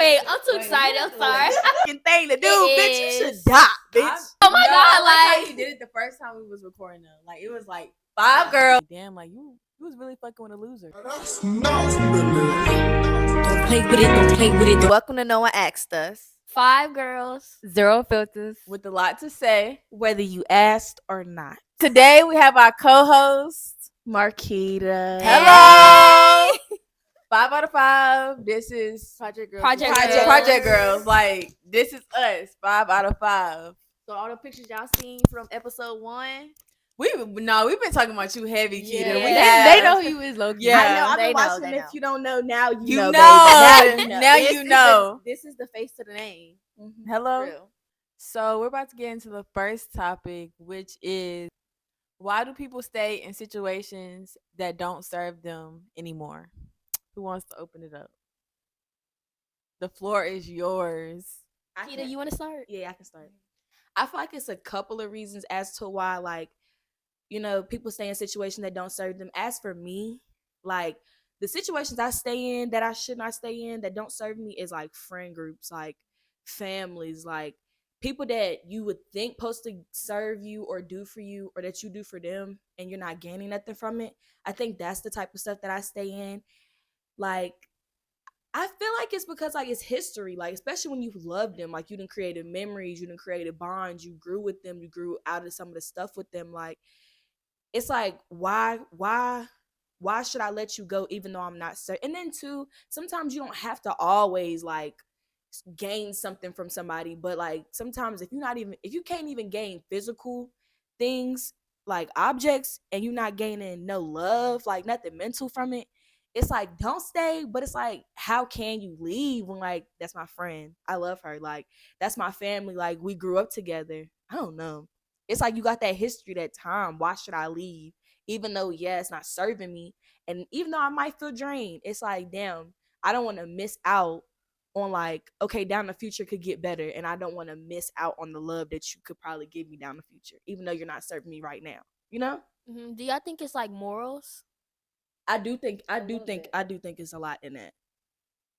Wait, I'm too excited. I'm sorry. Thing to do, It bitch. You should is. die, bitch. Oh my God, I like how like- you did it the first time we was recording though. Like it was like 5 girls. Damn, like you was really fucking with a loser. Don't play with it. Don't play with it. Welcome to No One Asked Us. 5 girls. 0 filters. With a lot to say, whether you asked or not. Today we have our co-host, Marquita. Hello. 5 out of 5. This is Project Girls. Project Girls. Like this is us. 5 out of 5. So all the pictures y'all seen from episode 1. We've been talking about you heavy, Keita. Yeah. They know who you is, Loki. Yeah. I know. I've They been know, watching they them. know. If you don't know, now you, You know. know. Baby. Now you know. This is the face to the name. Hello. Real. So we're about to get into the first topic, which is why do people stay in situations that don't serve them anymore? Who wants to open it up? The floor is yours. Keita, you want to start? Yeah, I can start. I feel like it's a couple of reasons as to why, like, you know, people stay in situations that don't serve them. As for me, like, the situations I stay in that I should not stay in that don't serve me is like friend groups, like families, like people that you would think supposed to serve you or do for you or that you do for them and you're not gaining nothing from it. I think that's the type of stuff that I stay in. Like, I feel like it's because like it's history, like especially when you love them, like you done created memories, you done created bonds, you grew with them, you grew out of some of the stuff with them. Like it's like why should I let you go even though I'm not certain? And then too, sometimes you don't have to always like gain something from somebody, but like sometimes if you can't even gain physical things like objects and you're not gaining no love, like nothing mental from it, it's like don't stay. But it's like how can you leave when like that's my friend, I love her, like that's my family, like we grew up together. I don't know, it's like you got that history, that time. Why should I leave even though yeah it's not serving me, and even though I might feel drained, it's like damn, I don't want to miss out on like okay down the future could get better, and I don't want to miss out on the love that you could probably give me down the future even though you're not serving me right now, you know. Do y'all think it's like morals? I do think it's a lot in that.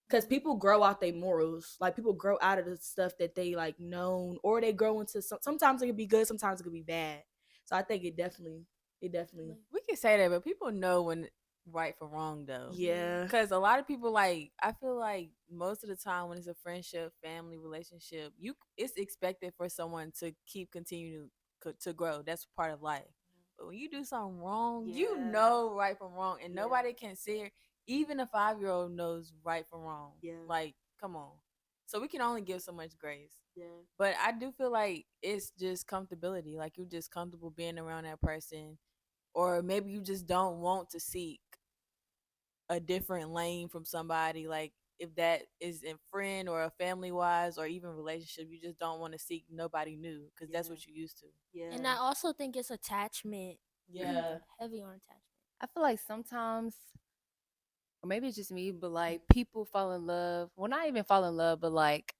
Because people grow out their morals. Like, people grow out of the stuff that they, like, known. Or they grow into sometimes it could be good, sometimes it could be bad. So I think it definitely. We can say that, but people know when right from wrong, though. Yeah. Because a lot of people, like, I feel like most of the time when it's a friendship, family relationship, it's expected for someone to continue to grow. That's part of life. But when you do something wrong, you know right from wrong. And nobody can say, even a 5-year-old knows right from wrong. Yeah. Like, come on. So we can only give so much grace. Yeah. But I do feel like it's just comfortability. Like, you're just comfortable being around that person. Or maybe you just don't want to seek a different lane from somebody. Like, if that is in friend or a family-wise or even relationship, you just don't want to seek nobody new because that's what you're used to. Yeah. And I also think it's attachment. Yeah. Heavy on attachment. I feel like sometimes, or maybe it's just me, but like people fall in love. Well, not even fall in love, but like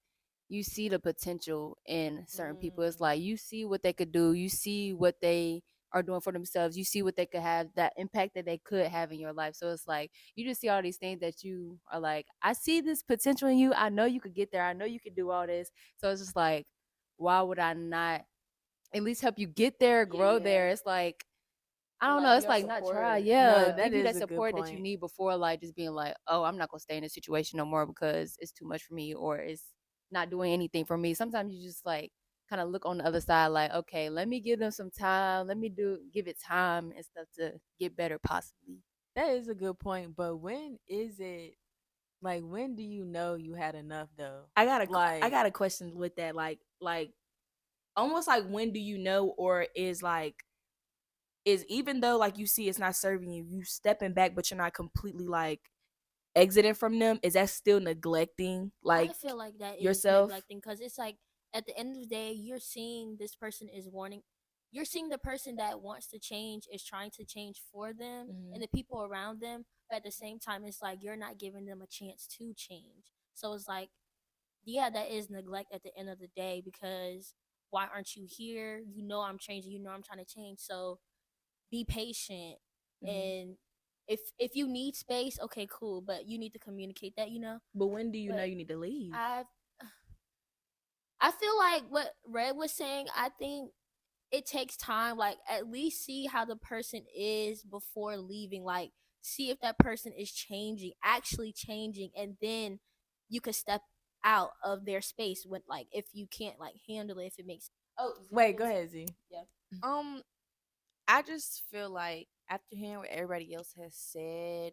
you see the potential in certain people. It's like you see what they could do. You see what they are doing for themselves. You see what they could have, that impact that they could have in your life. So it's like you just see all these things that you are like, I see this potential in you. I know you could get there. I know you could do all this. So it's just like, why would I not at least help you get there, grow there? It's like, I don't know. It's like not try. Yeah, No, that give you that is a good support that you point. need before like just being like, oh, I'm not gonna stay in this situation no more because it's too much for me or it's not doing anything for me. Sometimes you just like kind of look on the other side like, okay, let me give them some time. Let me give it time and stuff to get better possibly. That is a good point. But when is it, like, when do you know you had enough though? I got a question with that. Like almost like when do you know, or is even though like you see it's not serving you, you stepping back but you're not completely like exiting from them, is that still neglecting like I feel like that yourself? is neglecting, because it's like at the end of the day you're seeing this person is wanting, you're seeing the person that wants to change is trying to change for them and the people around them, but at the same time it's like you're not giving them a chance to change. So it's like, yeah, that is neglect at the end of the day, because why aren't you here? You know I'm changing, you know I'm trying to change, so be patient and if you need space, okay, cool, but you need to communicate that, But when do you know But you need to leave? I I feel like what Red was saying, I think it takes time, like at least see how the person is before leaving, like see if that person is changing, actually changing, and then you could step out of their space when, like, if you can't like handle it, if it makes. Oh, Wait, go ahead, Z. Yeah. Um, I just feel like after hearing what everybody else has said,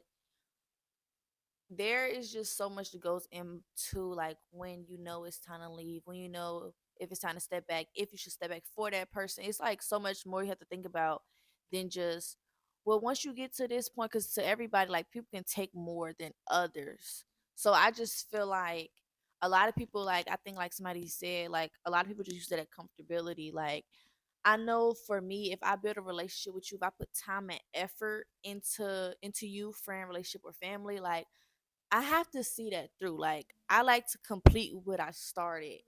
there is just so much that goes into like when you know it's time to leave, when you know if it's time to step back, if you should step back for that person. It's like so much more you have to think about than just, well, once you get to this point, because to everybody, like people can take more than others. So I just feel like a lot of people, like I think like somebody said, like a lot of people just use that comfortability. Like I know for me, if I build a relationship with you, if I put time and effort into you, friend, relationship, or family, like I have to see that through. Like I like to complete what I started.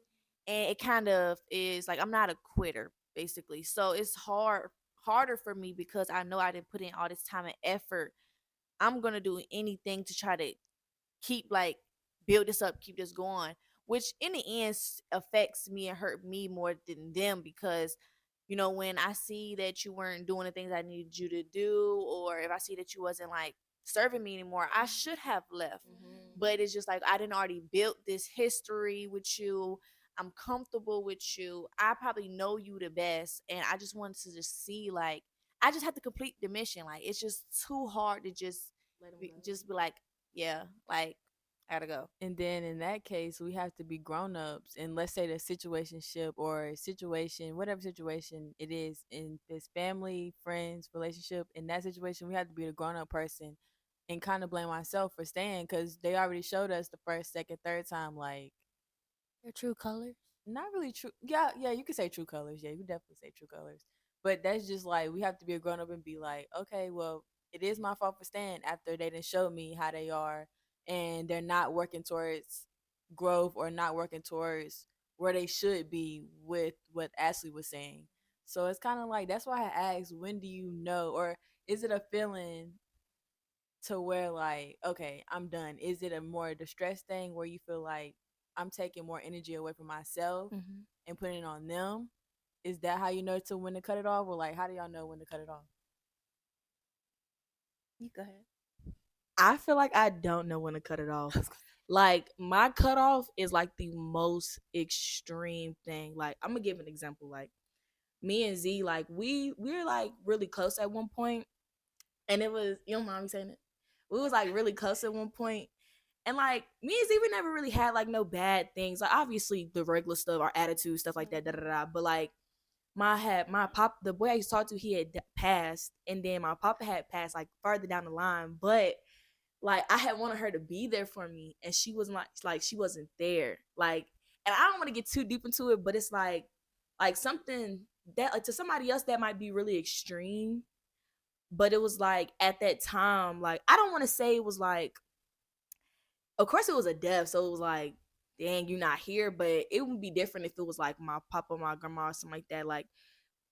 And it kind of is like I'm not a quitter, basically. So it's harder for me because I know I didn't put in all this time and effort. I'm gonna do anything to try to keep like build this up, keep this going, which in the end affects me and hurt me more than them because when I see that you weren't doing the things I needed you to do, or if I see that you wasn't like serving me anymore, I should have left. But it's just like I didn't already built this history with you. I'm comfortable with you. I probably know you the best, and I just wanted to just see like I just have to complete the mission. Like it's just too hard to just be like, yeah, like I gotta go. And then in that case, we have to be grown ups. And let's say the situationship or situation, whatever situation it is, in this family, friends, relationship, in that situation, we have to be the grown up person and kind of blame myself for staying because they already showed us the first, second, third time, like, Your true colors. not really true. Yeah, yeah, you could say true colors. Yeah, you could definitely say true colors. But that's just like we have to be a grown up and be like, okay, well, it is my fault for staying after they didn't show me how they are, and they're not working towards growth or not working towards where they should be with what Ashley was saying. So it's kind of like that's why I asked, when do you know, or is it a feeling to where like, okay, I'm done? Is it a more distress thing where you feel like I'm taking more energy away from myself and putting it on them? Is that how you know to when to cut it off, or like how do y'all know when to cut it off? You go ahead. I feel like I don't know when to cut it off. Like my cutoff is like the most extreme thing. Like I'm gonna give an example. Like me and Z, like we're like really close at one point, and it was, you don't mind me saying it. We was like really close at one point, and like me and Z, we never really had like no bad things. Like obviously the regular stuff, our attitude, stuff like that, da da da. But like my pop, the boy I used to talk to, he had passed, and then my papa had passed like farther down the line, but like I had wanted her to be there for me, and she was not, like she wasn't there. Like, and I don't want to get too deep into it, but it's like something that like to somebody else that might be really extreme, but it was like at that time, like I don't want to say it was like, of course it was a death, so it was like, dang, you're not here, but it would be different if it was like my papa, my grandma, or something like that. Like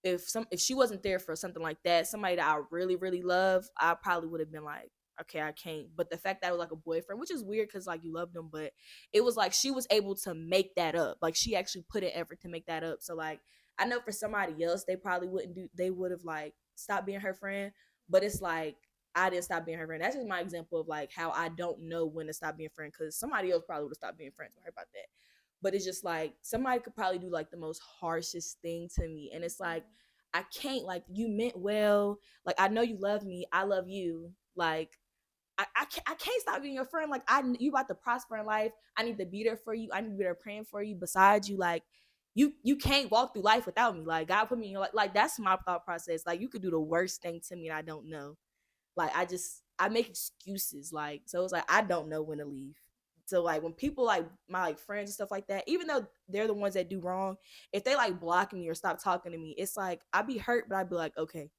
if she wasn't there for something like that, somebody that I really really love, I probably would have been like, okay, I can't. But the fact that it was like a boyfriend, which is weird because like you loved him, but it was like she was able to make that up. Like she actually put in effort to make that up. So like I know for somebody else, they probably wouldn't do. They would have like stopped being her friend. But it's like I didn't stop being her friend. That's just my example of like how I don't know when to stop being friend, because somebody else probably would have stopped being friends with her about that. But it's just like somebody could probably do like the most harshest thing to me, and it's like I can't, like, you meant well, like I know you love me, I love you, like I can't stop being your friend. Like you about to prosper in life, I need to be there for you, I need to be there praying for you, beside you. Like you can't walk through life without me. Like God put me in your life. Like that's my thought process. Like you could do the worst thing to me and I don't know. Like I make excuses. Like so it's like I don't know when to leave. So like when people like my like friends and stuff like that, even though they're the ones that do wrong, if they like block me or stop talking to me, it's like I'd be hurt, but I'd be like, okay,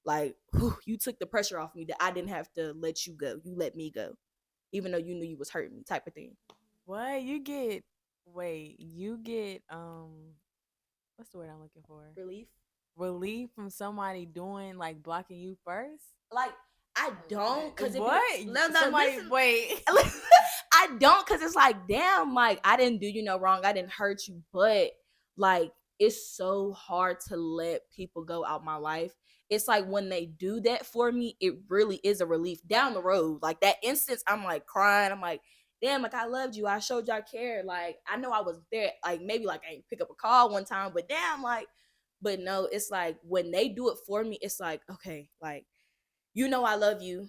like whew, you took the pressure off me that I didn't have to let you go. You let me go, even though you knew you was hurting me, type of thing. What you get? Wait, you get what's the word I'm looking for? Relief. Relief from somebody doing like blocking you first. Like I don't, because what? Somebody, wait. I don't, because it's like, damn, like, I didn't do you no wrong. I didn't hurt you. But, like, it's so hard to let people go out my life. It's like when they do that for me, it really is a relief down the road. Like, that instance, I'm like crying. I'm like, damn, like, I loved you. I showed you I cared. Like, I know I was there. Like, maybe, like, I ain't pick up a call one time, but damn, like, but no, it's like when they do it for me, it's like, okay, like, you know I love you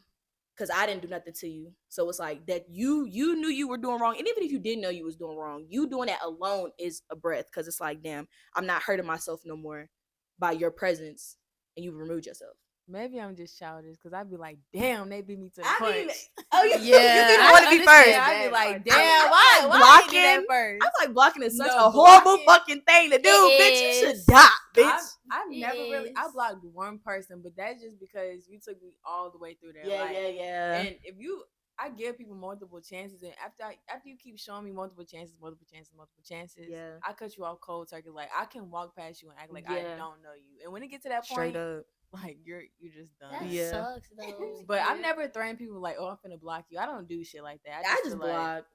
because I didn't do nothing to you. So it's like that you knew you were doing wrong. And even if you didn't know you was doing wrong, you doing that alone is a breath, because it's like, damn, I'm not hurting myself no more by your presence, and you removed yourself. Maybe I'm just childish because I'd be like, damn, they beat me to the I punch. mean, oh, you Yeah, want to be first. I'd be like, damn, why blocking? did that first? I feel like blocking is such No, a horrible blocking- fucking thing to do, bitch. You should is. die, bitch. I've It never really. I is. blocked one person, but that's just because you took me all the way through there. Yeah, like, yeah. And if you, I give people multiple chances, and after you keep showing me multiple chances, Yeah. I cut you off cold turkey. Like, I can walk past you and act like I Yeah. don't know you, and when it gets to that Straight point, up. like you're just done. That Yeah. sucks though. But I've never threatened people like, oh, I'm finna block you. I don't do shit like that. I just feel like, block.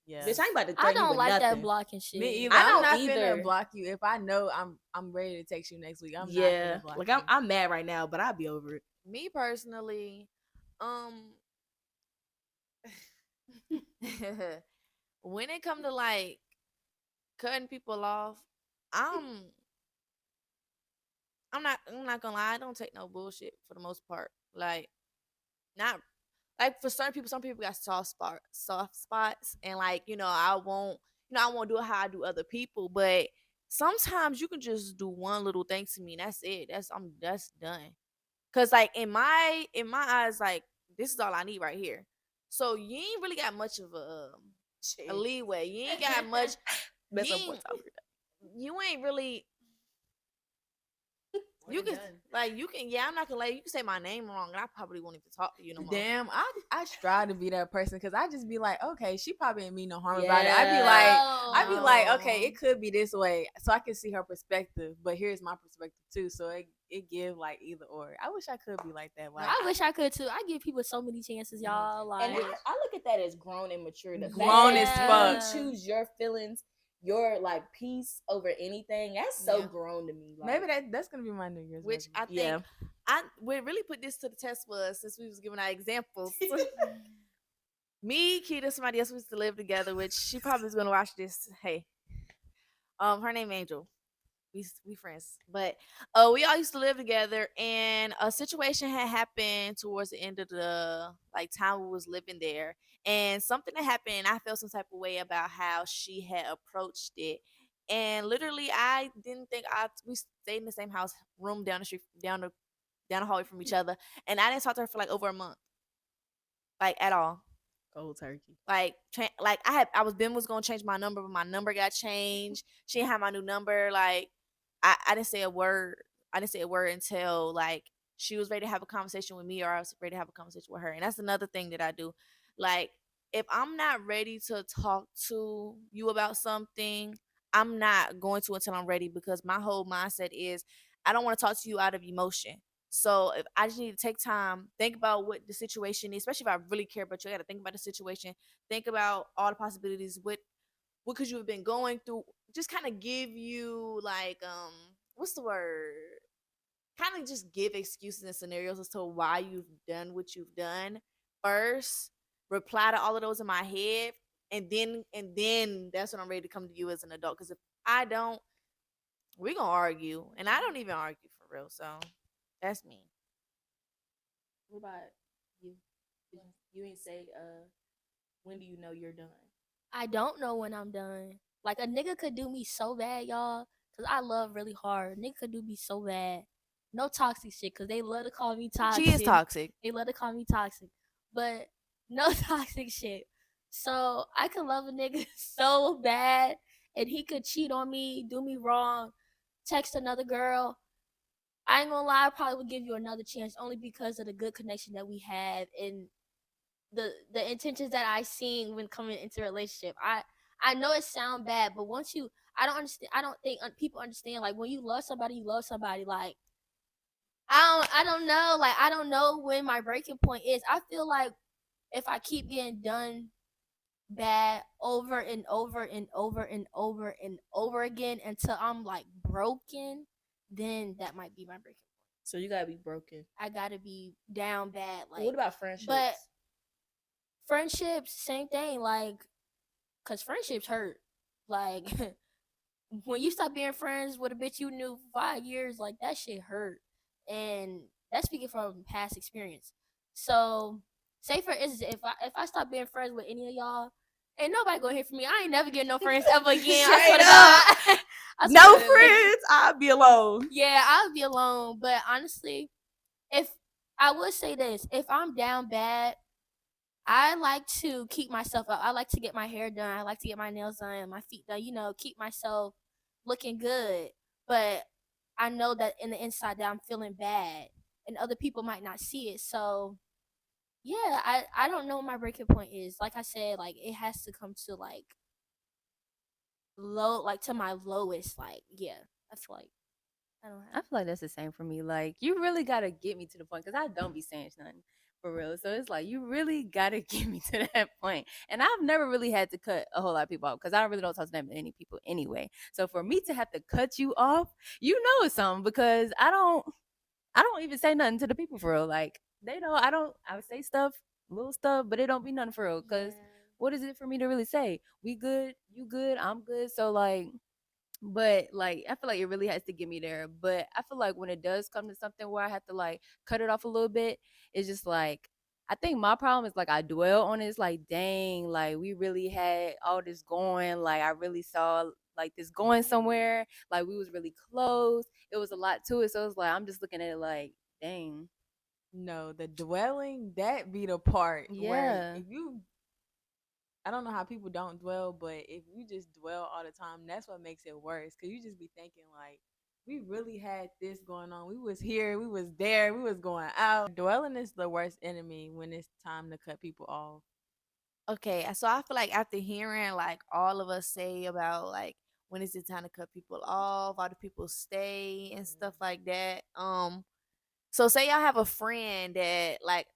yeah. Bitch, I ain't about to I threaten you don't with like nothing. that blocking shit. Me either. I I'm don't not either. finna block you if I know I'm ready to text you next week. I'm not Yeah. finna block Like, you. I'm mad right now, but I'll be over it. Me personally, when it come to like cutting people off, I'm not gonna lie, I don't take no bullshit for the most part. Like, not like for certain people, some people got soft spots, and like, I won't do it how I do other people, but sometimes you can just do one little thing to me, and that's it. That's done. Cause like in my eyes, like, this is all I need right here. So you ain't really got much of a leeway. You ain't got much. That's you up ain't- what's you ain't really. You can I'm not gonna lie, you can say my name wrong and I probably won't even talk to you no more. Damn, I strive to be that person because I just be like, okay, she probably ain't mean no harm Yeah. about it. I'd be like, okay, No. it could be this way, so I can see her perspective, but here's my perspective too. So it give like either or. I wish I could be like that. Like, I wish I could too. I give people so many chances, y'all. Like, And I look at that as grown and mature. The fact Grown that as you fuck. choose your feelings, your like peace over anything. That's so grown to me. Like, maybe that's gonna be my New Year's. Which I think Yeah. what really put this to the test was, since we was giving our examples. Me, Keita, somebody else we used to live together, which she probably is gonna watch this. Hey. Her name Angel. We friends. But we all used to live together, and a situation had happened towards the end of the like time we was living there. And something that happened, and I felt some type of way about how she had approached it. And literally I didn't think we stayed in the same house, room down the street, down the hallway from each other. And I didn't talk to her for like over a month. Like, at all. cold turkey. Like, was gonna change my number, but my number got changed. She didn't have my new number. Like, I didn't say a word. I didn't say a word until like she was ready to have a conversation with me, or I was ready to have a conversation with her. And that's another thing that I do. Like, if I'm not ready to talk to you about something, I'm not going to until I'm ready, because my whole mindset is I don't want to talk to you out of emotion. So if I just need to take time, think about what the situation is, especially if I really care about you, I got to think about the situation, think about all the possibilities. What could you have been going through? Just kind of give you like, what's the word? Kind of just give excuses and scenarios as to why you've done what you've done first. Reply to all of those in my head, and then that's when I'm ready to come to you as an adult. Because if I don't, we're gonna argue, and I don't even argue for real. So that's me. What about you? You ain't say when do you know you're done? I don't know when I'm done. Like, a nigga could do me so bad, y'all, because I love really hard. Nigga could do me so bad. No toxic shit, because they love to call me toxic. She is toxic. They love to call me toxic. But no toxic shit. So I could love a nigga so bad, and he could cheat on me, do me wrong, text another girl. I ain't gonna lie, I probably would give you another chance only because of the good connection that we have and the intentions that I seen when coming into a relationship. I know it sound bad, but once you, I don't understand. I don't think people understand. Like, when you love somebody, you love somebody. Like, I don't know. Like I don't know when my breaking point is. I feel like if I keep getting done bad over and over and over and over and over again until I'm like broken, then that might be my breaking point. So you gotta be broken. I gotta be down bad. Like, What about friendships? But friendships, same thing. Like, cause friendships hurt. Like, when you stop being friends with a bitch you knew for 5 years, like that shit hurt. And that's speaking from past experience. So, say for instance, if I stop being friends with any of y'all, ain't nobody gonna hear from me. I ain't never getting no friends ever again. I swear to God. I swear No to God. friends. I'll be alone. Yeah, I'll be alone. But honestly, if I would say this, if I'm down bad, I like to keep myself up. I like to get my hair done. I like to get my nails done, my feet done. You know, keep myself looking good. But I know that in the inside that I'm feeling bad, and other people might not see it. So yeah, I don't know what my breaking point is. Like I said, like it has to come to like low, like to my lowest. Like yeah, I feel like I don't I have. feel like that's the same for me. Like, you really gotta get me to the point because I don't be saying nothing for real. So it's like you really gotta get me to that point. And I've never really had to cut a whole lot of people off because I really don't talk to that many people anyway. So for me to have to cut you off, you know it's something because I don't even say nothing to the people for real. Like they know I would say stuff, little stuff, but it don't be nothing for real. Cause what is it for me to really say? We good, you good, I'm good. So like, but like I feel like it really has to get me there. But I feel like when it does come to something where I have to like cut it off a little bit, it's just like I think my problem is like I dwell on it. It's like dang, like we really had all this going. Like I really saw like this going somewhere. Like we was really close. It was a lot to it. So it's like I'm just looking at it like dang. No, the dwelling, that be the part where Yeah. if you, I don't know how people don't dwell, but if you just dwell all the time, that's what makes it worse. Cause you just be thinking like, we really had this going on. We was here, we was there, we was going out. Dwelling is the worst enemy when it's time to cut people off. Okay, so I feel like after hearing like all of us say about like when is it time to cut people off, how do people stay and stuff like that. So say y'all have a friend that like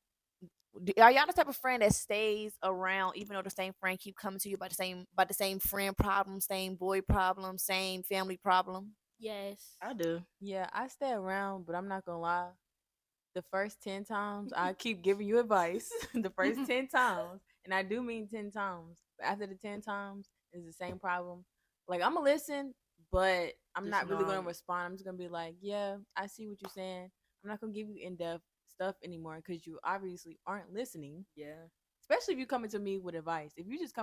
are y'all the type of friend that stays around even though the same friend keep coming to you about the same friend problem, same boy problem, same family problem? Yes. I do. Yeah, I stay around, but I'm not gonna lie. The first 10 times, I keep giving you advice. The first 10 times, and I do mean 10 times. But after the 10 times, it's the same problem. Like, I'm gonna listen, but I'm Just not really gonna not. respond. I'm just gonna be like, yeah, I see what you're saying. I'm not gonna give you in depth stuff anymore because you obviously aren't listening. Yeah. Especially if you coming to me with advice. If you just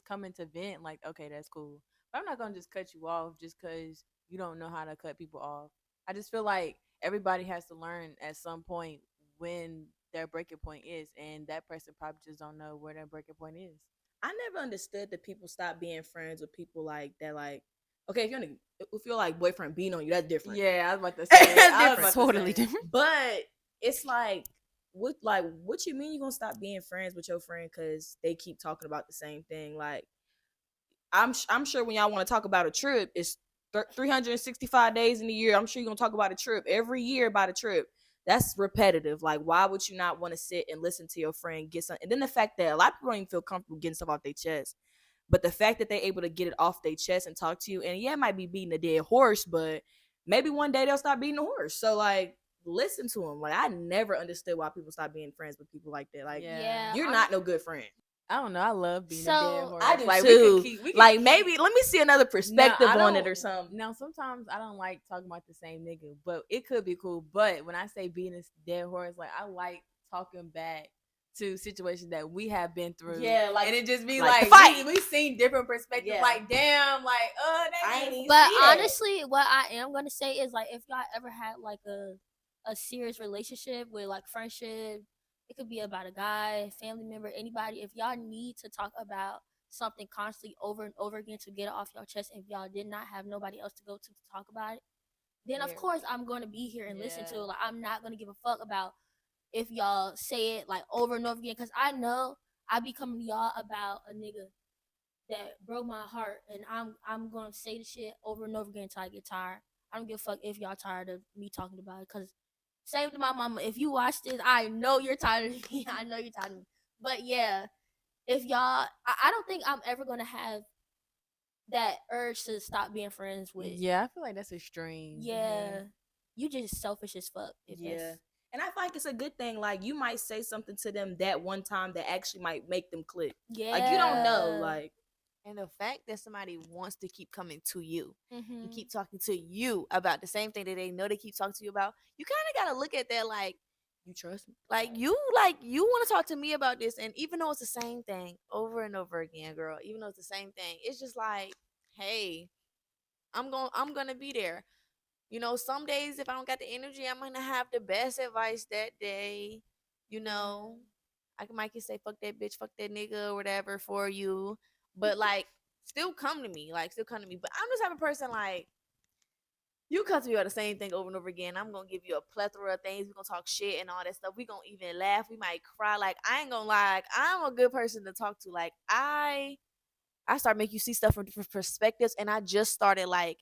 coming to vent, like, okay, that's cool. But I'm not gonna just cut you off just because you don't know how to cut people off. I just feel like everybody has to learn at some point when their breaking point is, and that person probably just don't know where their breaking point is. I never understood that people stop being friends with people like that. Like, okay, if you're like boyfriend beating on you, that's different. Yeah, I was about to say. That's I was different. about to Totally say. different. But it's what you mean you gonna stop being friends with your friend because they keep talking about the same thing? Like, I'm sure when y'all want to talk about a trip, it's 365 days in a year. I'm sure you're gonna talk about a trip every year about a trip. That's repetitive. Like, why would you not want to sit and listen to your friend get something? And then the fact that a lot of people don't even feel comfortable getting stuff off their chest. But the fact that they're able to get it off their chest and talk to you, and yeah, it might be beating a dead horse, but maybe one day they'll stop beating the horse. So like, listen to them. Like, I never understood why people stop being friends with people like that. Like, Yeah. you're not no good friend. I don't know. I love being a So, dead horse. I do like, too. We can Like, keep- maybe let me see another perspective Now, I on it don't- or something. Now, sometimes I don't like talking about the same nigga, but it could be cool. But when I say being a dead horse, like I like talking back to situations that we have been through. Yeah, like, and it just be like the like, fight. we seen different perspectives. Yeah. Like, damn, like, I that ain't even but see that. honestly, what I am gonna say is like if y'all ever had like a serious relationship with like friendship, it could be about a guy, family member, anybody. If y'all need to talk about something constantly over and over again to get it off your chest, if y'all did not have nobody else to go to talk about it, then of Yeah. course I'm gonna be here and listen to Yeah. it. Like I'm not gonna give a fuck about if y'all say it like over and over again, because I know I be coming to y'all about a nigga that broke my heart, and I'm gonna say the shit over and over again until I get tired. I don't give a fuck if y'all tired of me talking about it, because Same to my mama. If you watch this, I know you're tired of me. I know you're tired of me. But yeah, if y'all, I don't think I'm ever gonna have that urge to stop being friends with. Yeah, I feel like that's extreme. Yeah, you just selfish as fuck. Yeah. And I feel like it's a good thing. Like, you might say something to them that one time that actually might make them click. Yeah. Like, you don't know. Like, And the fact that somebody wants to keep coming to you Mm-hmm. and keep talking to you about the same thing that they know they keep talking to you about, you kind of got to look at that like, you trust me. like you want to talk to me about this, and even though it's the same thing over and over again, girl, even though it's the same thing, it's just like, hey, I'm gonna be there. You know, some days if I don't got the energy, I might not have the best advice that day. You know, I might can say fuck that bitch, fuck that nigga, or whatever for you, but like, still come to me, like, still come to me. But I'm just type of person like, you come to me about the same thing over and over again. I'm gonna give you a plethora of things. We're gonna talk shit and all that stuff. We gonna even laugh. We might cry. Like, I ain't gonna lie. Like, I'm a good person to talk to. Like, I start making you see stuff from different perspectives, and I just started like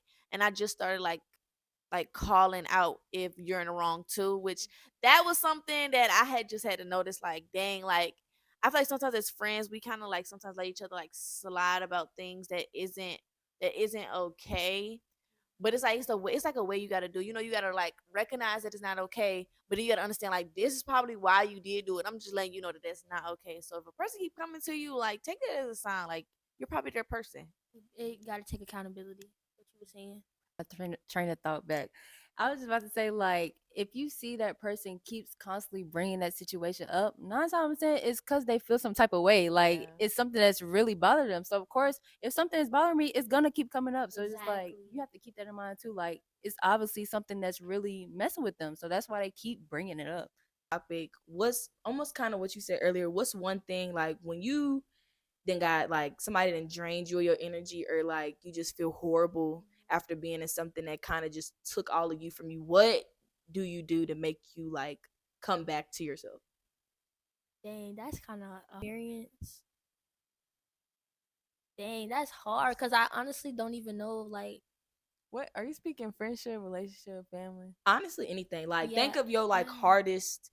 calling out if you're in the wrong too, which that was something that I had just had to notice. Like, dang, like, I feel like sometimes as friends we kind of like sometimes let each other like slide about things that isn't okay. But it's like it's like a way you got to do. You know, you got to like recognize that it's not okay, but then you got to understand like this is probably why you did do it. I'm just letting you know that that's not okay. So if a person keep coming to you, like, take it as a sign, like you're probably their person. It got to take accountability. What you were saying. Train of thought back. I was just about to say, like, if you see that person keeps constantly bringing that situation up, 9 times 10 it's because they feel some type of way. Like, Yeah. it's something that's really bothered them. So, of course, if something is bothering me, it's gonna keep coming up. So it's just like, Exactly. you have to keep that in mind too. Like, it's obviously something that's really messing with them. So that's why they keep bringing it up. Topic. What's almost kind of what you said earlier. What's one thing, like, when you then got like somebody that drained you of your energy, or like you just feel horrible after being in something that kind of just took all of you from you? What do you do to make you like come back to yourself? Dang, that's kind of experience. Dang, that's hard because I honestly don't even know. Like, What are you speaking? Friendship, relationship, family? Honestly, anything. Like, Yeah. think of your like hardest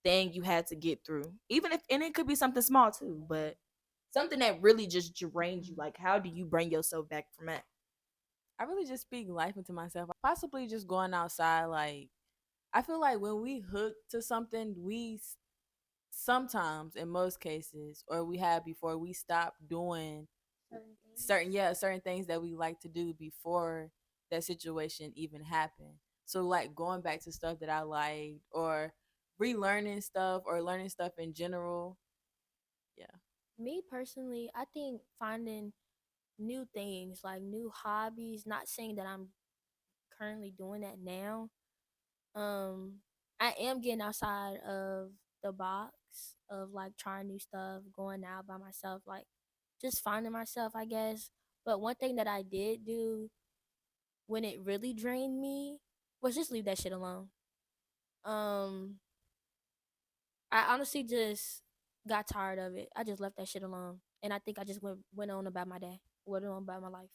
thing you had to get through, even if, and it could be something small too, but something that really just drained you. Like, how do you bring yourself back from that? I really just speak life into myself. Possibly just going outside. Like, I feel like when we hook to something, sometimes, in most cases, or we have before, we stop doing certain things that we like to do before that situation even happened. So like going back to stuff that I liked, or relearning stuff, or learning stuff in general. Yeah. Me personally, I think finding new things, like new hobbies, not saying that I'm currently doing that now. I am getting outside of the box of like trying new stuff, going out by myself, like just finding myself, I guess. But one thing that I did do when it really drained me was just leave that shit alone. Um, I honestly just got tired of it. I just left that shit alone, and I think I just went on about my day, went on about my life.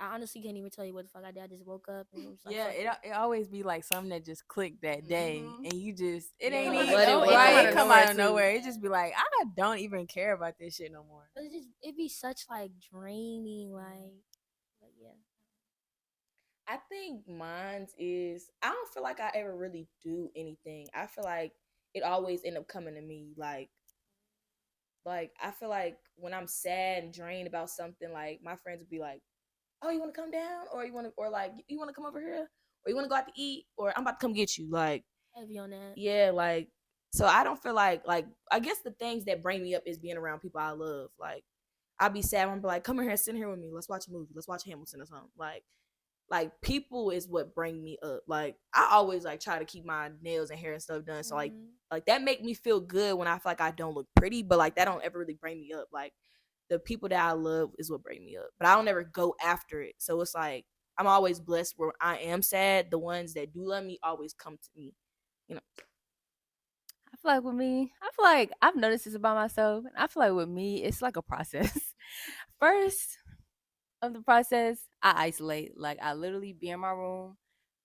I honestly can't even tell you what the fuck I did. I just woke up and it was like, Yeah, it always be like something that just clicked that day, and you just it You ain't don't even know what it was. right. It It come come out of nowhere. It just be like, I don't even care about this shit no more. it be such like draining, like, but yeah. I think mine's is, I don't feel like I ever really do anything. I feel like it always end up coming to me. Like I feel like when I'm sad and drained about something, like my friends would be like, "Oh, you want to come down, or you want to, or like you want to come over here, or you want to go out to eat, or I'm about to come get you." Like, Heavy on that. yeah, like, so I don't feel like I guess the things that bring me up is being around people I love. Like, I'll be sad, I'm like, "Come here and sit here with me. Let's watch a movie. Let's watch Hamilton or something." Like people is what bring me up. Like, I always like try to keep my nails and hair and stuff done. So like that make me feel good when I feel like I don't look pretty, but like that don't ever really bring me up. Like, the people that I love is what bring me up. But I don't ever go after it. So it's like I'm always blessed where I am sad. The ones that do love me always come to me. You know. I feel like with me, I feel like I've noticed this about myself. And I feel like with me, it's like a process. First of the process, I isolate. Like, I literally be in my room,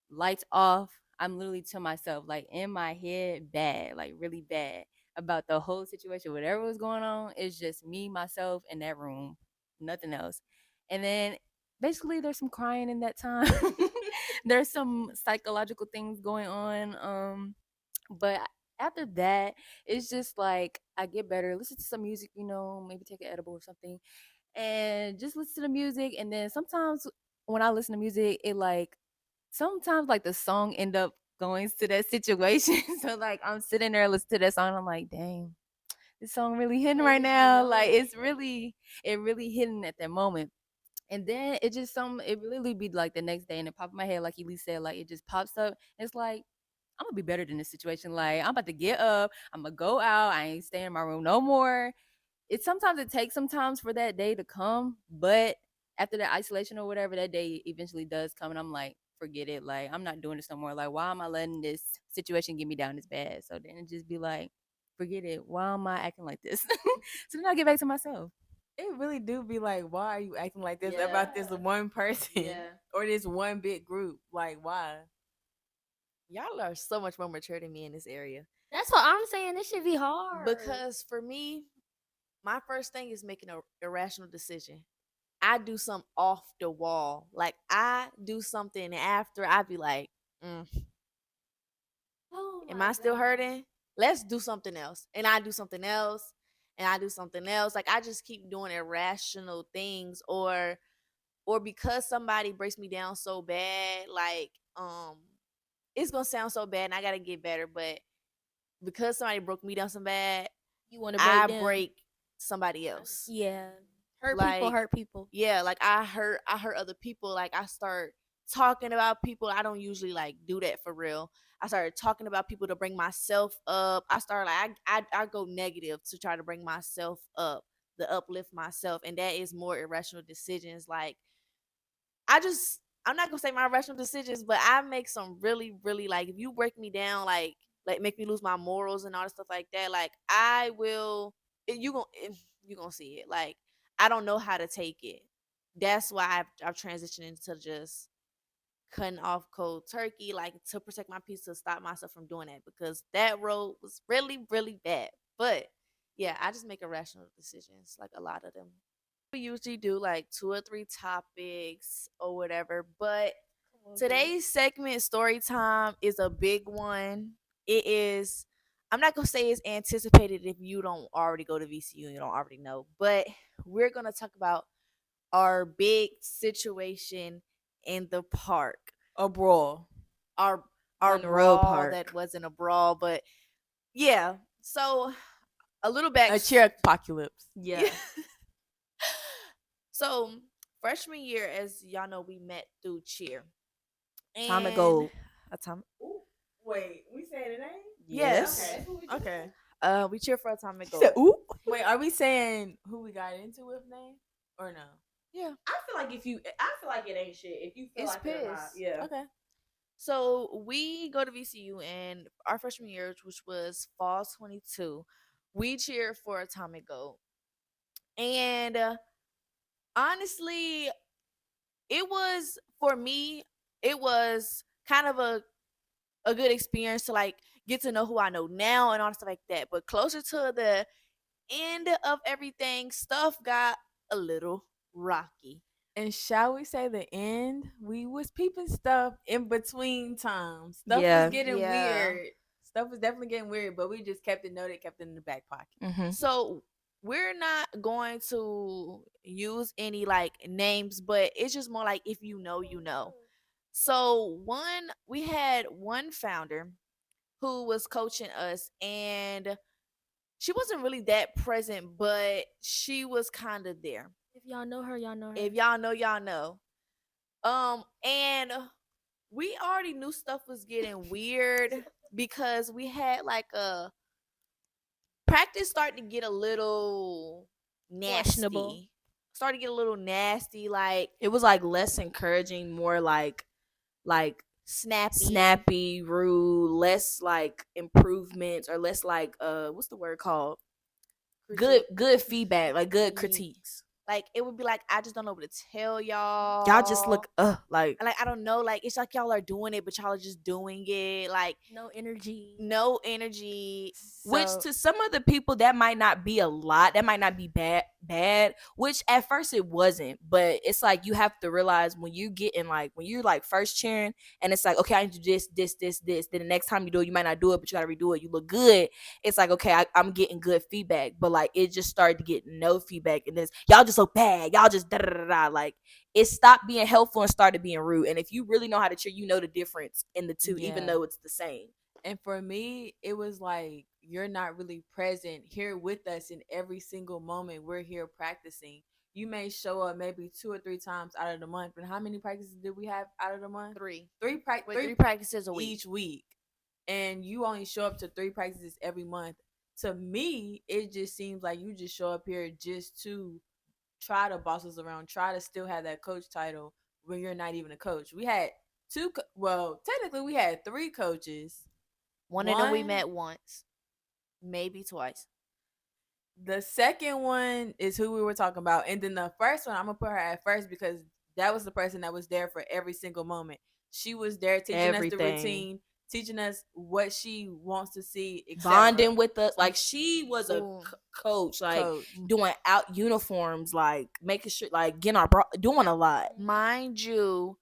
lights off. I'm literally to myself, like in my head, bad, like really bad about the whole situation. Whatever was going on, it's just me, myself, in that room, nothing else. And then basically, there's some crying in that time. There's some psychological things going on. But after that, it's just like I get better, listen to some music, maybe take an edible or something, and just listen to the music. And then sometimes when I listen to music, it like sometimes like the song end up going to that situation. So like I'm sitting there listening to that song, and I'm like, dang, this song really hitting right now. Like it really hitting at that moment. And then it really be like the next day and it pop in my head, like Elise said, like it just pops up. It's like I'm gonna be better than this situation. Like I'm about to get up, I'm gonna go out, I ain't staying in my room no more. It takes sometimes for that day to come, but after that isolation or whatever, that day eventually does come, and I'm like, forget it. Like I'm not doing this no more. Like why am I letting this situation get me down this bad? So then it just be like, forget it. Why am I acting like this? So then I get back to myself. It really do be like, why are you acting like this Yeah. about this one person Yeah. or this one big group? Like, why? Y'all are so much more mature than me in this area. That's what I'm saying. This should be hard. Because for me, my first thing is making an irrational decision. I do something off the wall. Like I do something after I be like, am I still hurting? Let's do something else. And I do something else. And I do something else. Like I just keep doing irrational things or because somebody breaks me down so bad, like it's gonna sound so bad and I gotta get better, but because somebody broke me down so bad, You want to break them. break somebody else. Yeah. Hurt Like, people hurt people. Yeah, like I hurt other people. Like I start talking about people. I don't usually like do that for real. I started talking about people to bring myself up. I started like I go negative to try to bring myself up, to uplift myself, and that is more irrational decisions. Like I'm not gonna say my irrational decisions, but I make some really, really like if you break me down, like make me lose my morals and all the stuff like that. Like I will, you gonna see it. Like I don't know how to take it. That's why I've transitioned into just cutting off cold turkey, like to protect my peace, to stop myself from doing that because that road was really, really bad. But yeah, I just make irrational decisions, like a lot of them. We usually do like 2 or 3 topics or whatever, but today's segment, story time, is a big one. It is, I'm not gonna say it's anticipated if you don't already go to VCU and you don't already know, but we're gonna talk about our big situation in the park. A brawl. Our Monroe brawl Park. that wasn't a brawl, but yeah. So a little back. A cheer apocalypse. Yeah. So freshman year, as y'all know, we met through cheer. Atomic Gold. Wait, we saying the name? Yes. Okay. We cheer for Atomic You Gold. said, ooh. Wait, are we saying who we got into with name or no? Yeah. I feel like it ain't shit. If you feel It's like it or not. piss. Yeah. Okay. So we go to VCU, and our freshman year, which was fall 22, we cheered for Atomic Gold. And honestly, it was, for me, it was kind of a good experience to like get to know who I know now and all stuff like that. But closer to the end of everything, stuff got a little rocky. And shall we say the end? We was peeping stuff in between times. Stuff Yeah. was getting Yeah. weird. Stuff was definitely getting weird, but we just kept it noted, kept it in the back pocket. Mm-hmm. So we're not going to use any like names, but it's just more like if you know, you know. So we had one founder who was coaching us, and she wasn't really that present, but she was kind of there. If y'all know her, y'all know her. If y'all know, y'all know. And we already knew stuff was getting weird because we had like a practice started to get a little nasty. Questionable. Started to get a little nasty, like It was like less encouraging, more like snappy, rude, less like improvements or less like what's the word called? Good feedback, like good critiques. Like it would be like I just don't know what to tell y'all. Y'all just look like I don't know, like it's like y'all are doing it, but y'all are just doing it. Like No energy. no energy. which So- to some other people that might not be a lot, that might not be bad, which at first it wasn't, but it's like you have to realize when you get in, like when you're like first cheering and it's like, okay, I need to do this, then the next time you do it, you might not do it, but you gotta redo it, you look good. It's like, okay, I'm getting good feedback, but like it just started to get no feedback, and then y'all just look bad, y'all just da da da da. Like it stopped being helpful and started being rude. And if you really know how to cheer, you know the difference in the two, even Yeah. though it's the same. And for me, it was like you're not really present here with us in every single moment we're here practicing. You may show up maybe 2 or 3 times out of the month, but how many practices did we have out of the month? Three. Three Practices a week. each week, and you only show up to 3 practices every month. To me, it just seems like you just show up here just to try to boss us around, try to still have that coach title when you're not even a coach. We had technically we had 3 coaches. One of them we met once, maybe twice. The second one is who we were talking about, and then the first one I'm gonna put her at first because that was the person that was there for every single moment. She was there teaching us the Everything. routine, teaching us what she wants to see, Bonding with us, like she was a Ooh. coach, like coach. doing out uniforms, like making sure, like getting our doing a lot. Mind you,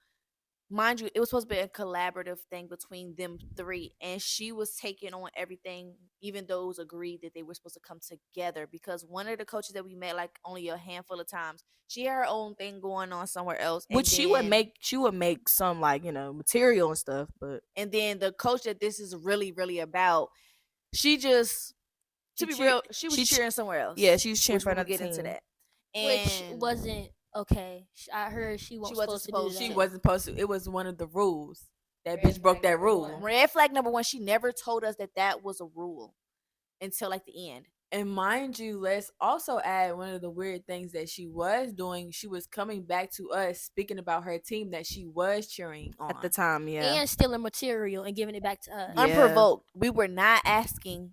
it was supposed to be a collaborative thing between them three, and she was taking on everything, even though it was agreed that they were supposed to come together. Because one of the coaches that we met, like only a handful of times, she had her own thing going on somewhere else, Which she would make some, like, material and stuff, but And then the coach that this is really, really about, she just, to be real, she was cheering somewhere else. yeah, she was cheering which for we'll another get into team. that. Which And wasn't okay. I heard she wasn't supposed to do that. She wasn't supposed to. It was one of the rules. That bitch broke that rule. red flag number one, she never told us that was a rule until like the end. And mind you, let's also add one of the weird things that she was doing. She was coming back to us speaking about her team that she was cheering on At the time, yeah. And stealing material and giving it back to us. Yeah. Unprovoked. We were not asking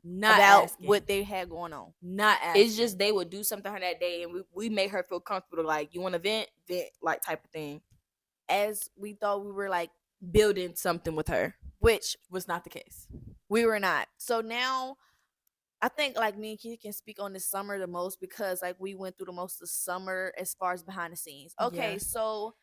what they had going on. Not asking. It's just they would do something to her that day, and we made her feel comfortable. Like, you want to vent, like type of thing. As we thought we were like building something with her, which was not the case. We were not. So now I think like me and Keith can speak on this summer the most because like we went through the most of the summer as far as behind the scenes. Okay, so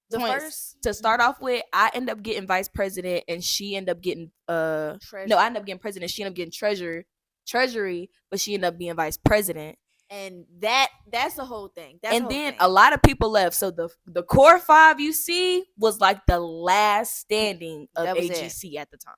the first to start off with, I end up getting vice president and she ended up getting treasurer. No, I ended up getting president. She ended up getting treasury, but she ended up being vice president. And that's the whole thing. And then a lot of people left. So the core 5 you see was like the last standing of AGC at the time.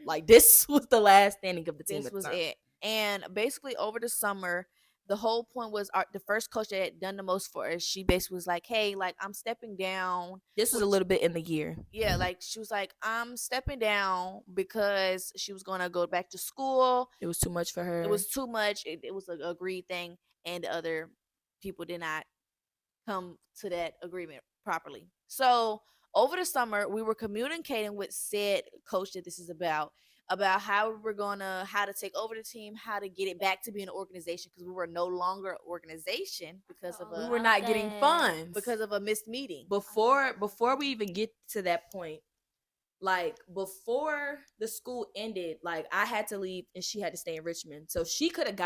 Like this was the last standing of the team. This was it. And basically over the summer, the whole point was the first coach that had done the most for us. She basically was like, "Hey, like I'm stepping down." This was a little bit in the year. Yeah, like she was like, "I'm stepping down" because she was gonna go back to school. It was too much for her. It was too much. It was an agreed thing, and the other people did not come to that agreement properly. So over the summer, we were communicating with said coach that this is about how we were how to take over the team, how to get it back to being an organization, because we were no longer an organization because of we were not getting funds because of a missed meeting. Before we even get to that point, like before the school ended, like I had to leave and she had to stay in Richmond, so she could have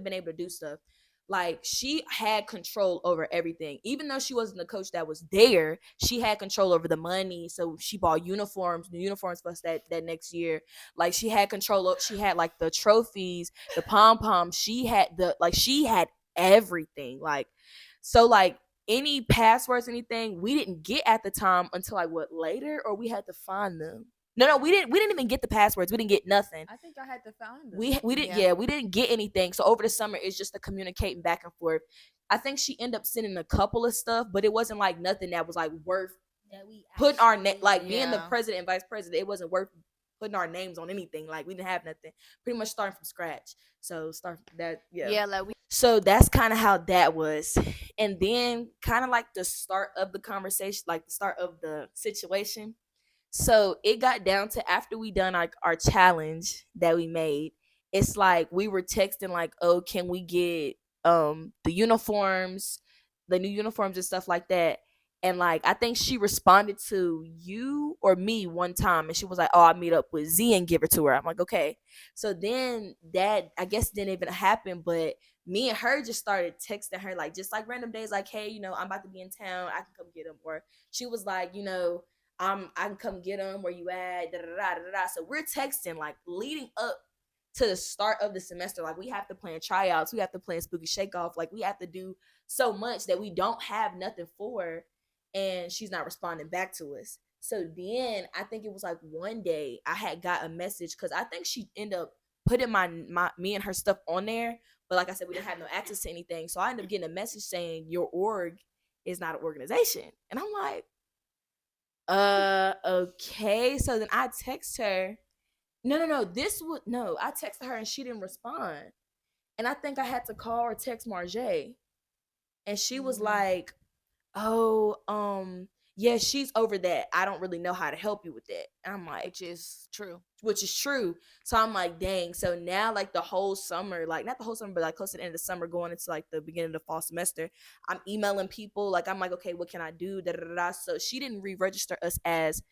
been able to do stuff. Like she had control over everything. Even though she wasn't the coach that was there, she had control over the money. So she bought new uniforms for us that next year. Like she had control. She had like the trophies, the pom-poms. She had she had everything. Like, so like any passwords, anything, we didn't get at the time until like later, or we had to find them. No, we didn't even get the passwords. We didn't get nothing. I think I had to find them. We didn't we didn't get anything. So over the summer, it's just the communicating back and forth. I think she ended up sending a couple of stuff, but it wasn't like nothing that was like worth that we putting our name, like being the president and vice president. It wasn't worth putting our names on anything. Like we didn't have nothing. Pretty much starting from scratch. So so that's kind of how that was. And then kind of like the start of the conversation, like the start of the situation. So it got down to after we done like our challenge that we made, it's like we were texting like, oh, can we get the uniforms, the new uniforms and stuff like that. And like I think she responded to you or me one time, and she was like, "Oh, I meet up with Z and give it to her." I'm like, "Okay." So then that I guess didn't even happen, but me and her just started texting her like just like random days, like, "Hey, I'm about to be in town. I can come get him." Or she was like, I can come get him. Where you at? Da, da, da, da, da. So we're texting like leading up to the start of the semester. Like we have to plan tryouts, we have to plan spooky shake off, like we have to do so much that we don't have nothing for, and she's not responding back to us. So then I think it was like one day I had got a message because I think she ended up putting my me and her stuff on there, but like I said, we didn't have no access to anything. So I ended up getting a message saying your org is not an organization, and I'm like, okay. So then I text her. No. I texted her and she didn't respond. And I think I had to call or text Marjay. And she was like, "Oh, yeah, she's over that. I don't really know how to help you with that." And I'm like, Which is true. So I'm like, dang. So now like the whole summer, like not the whole summer, but like close to the end of the summer, going into like the beginning of the fall semester, I'm emailing people. Like I'm like, okay, what can I do? Da, da, da, da. So she didn't re-register us as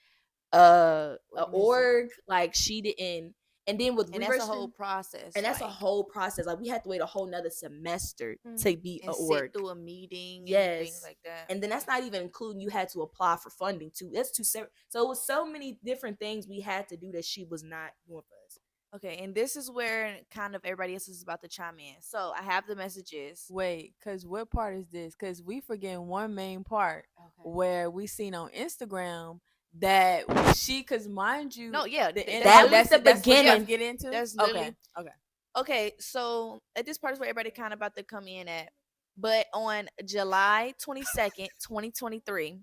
a org, like she didn't. And then with And that's a whole process. and that's a whole process. Like we had to wait a whole nother semester to be and a sit org. through a meeting Yes. and things like that. And then that's not even including you had to apply for funding too. That's two separate. So it was so many different things we had to do that she was not doing for us. Okay, and this is where kind of everybody else is about to chime in. So I have the messages. Wait, because what part is this? Because we forgetting one main part where we seen on Instagram that because mind you, No, yeah, that's the beginning. Get into. That's okay. literally okay. So at this part is where everybody kind of about to come in at. But on July 22nd, 2023,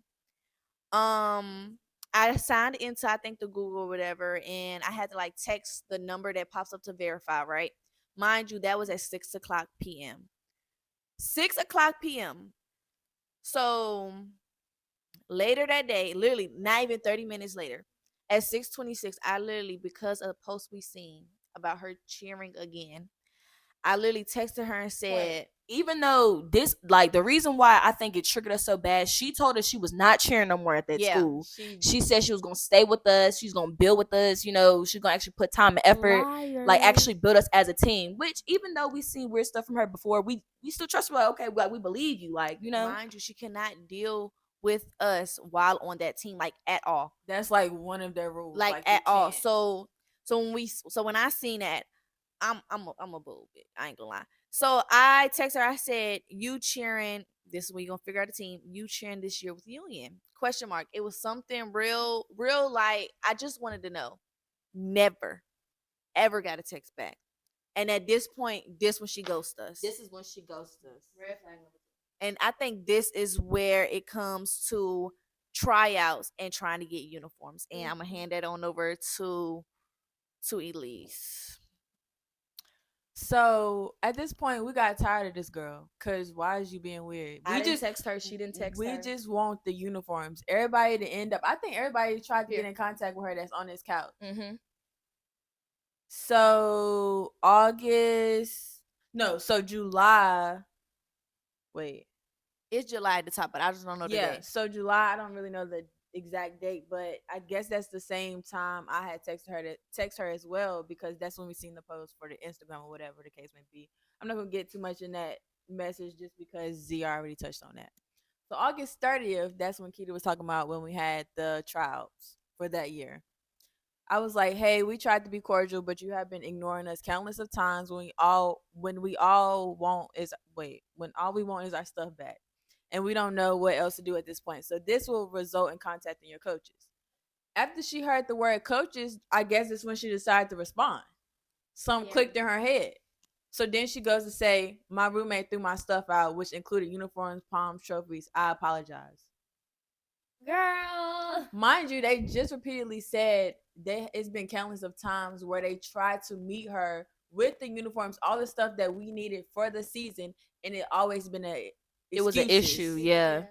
I signed into I think the Google or whatever, and I had to like text the number that pops up to verify, right? Mind you, that was at 6:00 p.m. 6:00 p.m. So later that day, literally not even 30 minutes later, at 6:26, I literally, because of the post we seen about her cheering again, I literally texted her and said, even though this, like, the reason why I think it triggered us so bad, she told us she was not cheering no more at that school. She said she was gonna stay with us, she's gonna build with us, she's gonna actually put time and effort, like actually build us as a team. Which even though we seen weird stuff from her before, we still trust her. Like, okay, like we believe you, like Mind you, she cannot deal with us while on that team, like at all. That's like one of their rules, like at all. So when I seen that, I'm a bull bit. I ain't gonna lie. So I text her. I said, "You cheering? This is where you gonna figure out the team. You cheering this year with Union?" Question mark. It was something real. Like I just wanted to know. Never, ever got a text back. And at this point, this when she ghosts us. This is when she ghosts us. Red flag number 2. And I think this is where it comes to tryouts and trying to get uniforms. And I'm gonna hand that on over to Elise. So at this point, we got tired of this girl. Cause why is you being weird? I didn't text her. She didn't text her. We just want the uniforms. Everybody to end up. I think everybody tried to get in contact with her. That's on this couch. So July. Wait, it's July at the top, but I just don't know the date. So July. I don't really know the exact date, but I guess that's the same time I had text her as well, because that's when we seen the post for the Instagram or whatever the case may be. I'm not gonna get too much in that message just because Z already touched on that. So August 30th, that's when Keita was talking about when we had the tryouts for that year. I was like, hey, we tried to be cordial, but you have been ignoring us countless of times when all we want is our stuff back. And we don't know what else to do at this point. So this will result in contacting your coaches. After she heard the word coaches, I guess it's when she decided to respond. Something clicked in her head. So then she goes to say, my roommate threw my stuff out, which included uniforms, palms, trophies. I apologize. Girl. Mind you, they just repeatedly said it's been countless of times where they tried to meet her with the uniforms, all the stuff that we needed for the season, and it always been it was an issue. Yeah.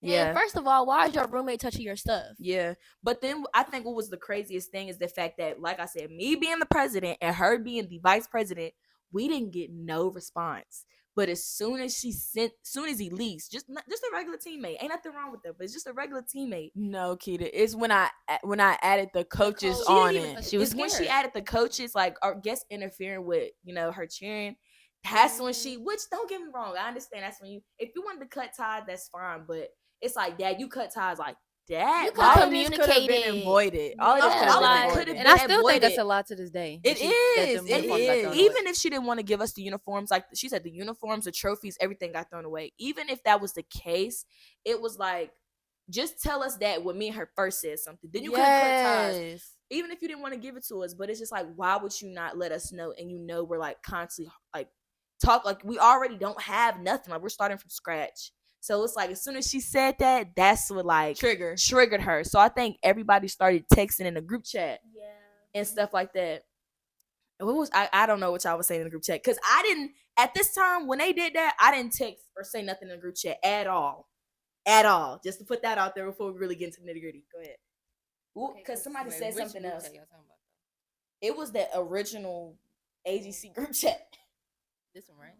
And first of all, why is your roommate touching your stuff? Yeah. But then I think what was the craziest thing is the fact that, like I said, me being the president and her being the vice president, we didn't get no response. But as soon as Elise, just a regular teammate, ain't nothing wrong with that, but it's just a regular teammate. No, Keita, it's when I added the coaches She on didn't even. it. She was It's when she scared. added the coaches, like, or guess interfering with her cheering. That's when she. Which, don't get me wrong, I understand. That's when if you wanted to cut ties, that's fine. But it's like, Dad, you cut ties like that. You could All of this could have communicate been it. avoided. All of this Yeah, could have like- been could've avoided. And I still think avoided. that's a lot to this day. It is. That the uniforms got thrown away. Even if she didn't want to give us the uniforms, like she said, the uniforms, the trophies, everything got thrown away. Even if that was the case, it was like, just tell us that when me and her first said something. Then you could have cut ties. Even if you didn't want to give it to us. But it's just like, why would you not let us know? And we're like constantly like talk, like we already don't have nothing. Like we're starting from scratch. So it's like, as soon as she said that, that's what like triggered her. So I think everybody started texting in the group chat and stuff like that. And what was I don't know what y'all was saying in the group chat, because I didn't, at this time when they did that, I didn't text or say nothing in the group chat at all. Just to put that out there before we really get into the nitty gritty. Go ahead. Because somebody said something else. It was that original AGC group chat. This one, right?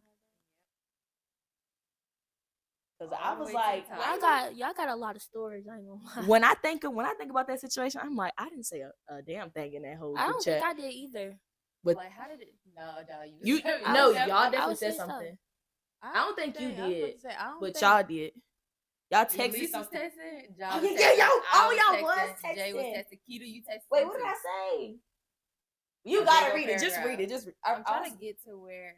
Because I was like, y'all got a lot of stories. I ain't gonna lie. when I think about that situation, I'm like, I didn't say a damn thing in that whole I group don't chat. think I did either. But Like, how did it? No, you I no, was y'all definitely- definitely I said was saying something. I don't think you did, but think y'all did. Y'all texted Elise was something. texting. Oh, John was yeah, texting, y'all I was texting, Jay was texting. texting. Keita, you texted. Wait, what did I say? You The gotta big read it. Just paragraph. read it. Just read. I'm trying to get to where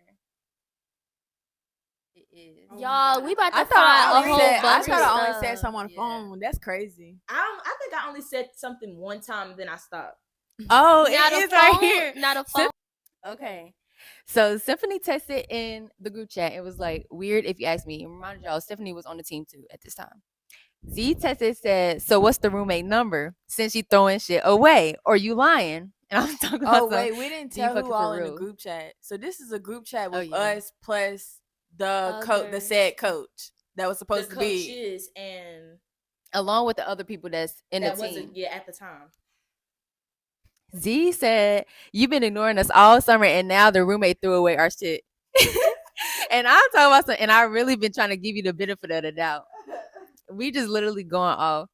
it is. Y'all, we about to I find thought I a only whole said bunch of I only stuff. said something on the Yeah. phone. That's crazy. I think I only said something one time, and then I stopped. Oh, Not it a is phone, right here. not a phone. Okay. So Stephanie texted in the group chat. It was like weird if you ask me. And remind y'all, Stephanie was on the team too at this time. Z texted, said, "So what's the roommate number? Since you throwing shit away, or you lying?" And I was talking about Oh wait, we didn't Do you tell fucking who for all in the real? group chat. So this is a group chat with yeah. us plus the Others. said coach that was supposed The to be. coaches and along with the other people that's in that the team. wasn't at the time. Z said, "You've been ignoring us all summer, and now the roommate threw away our shit." And I'm talking about some, and I really been trying to give you the benefit of the doubt. We just literally going off.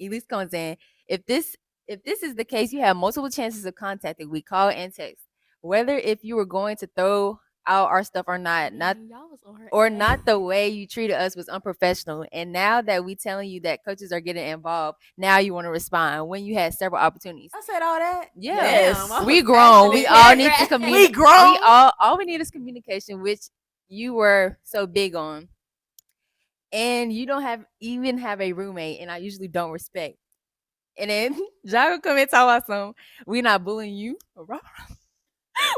Elise comes in. If this is the case, you have multiple chances of contacting. We call and text. Whether if you were going to throw out our stuff or not, Y'all was on her or ass. not, the way you treated us was unprofessional. And now that we telling you that coaches are getting involved, now you want to respond when you had several opportunities. I said all that. Yeah. Damn, I We was grown. We passionate. all need to We communicate. grown. All we need is communication, which you were so big on. And you don't even have a roommate, and I usually don't respect. And then Jago come and talk about some. We not bullying you.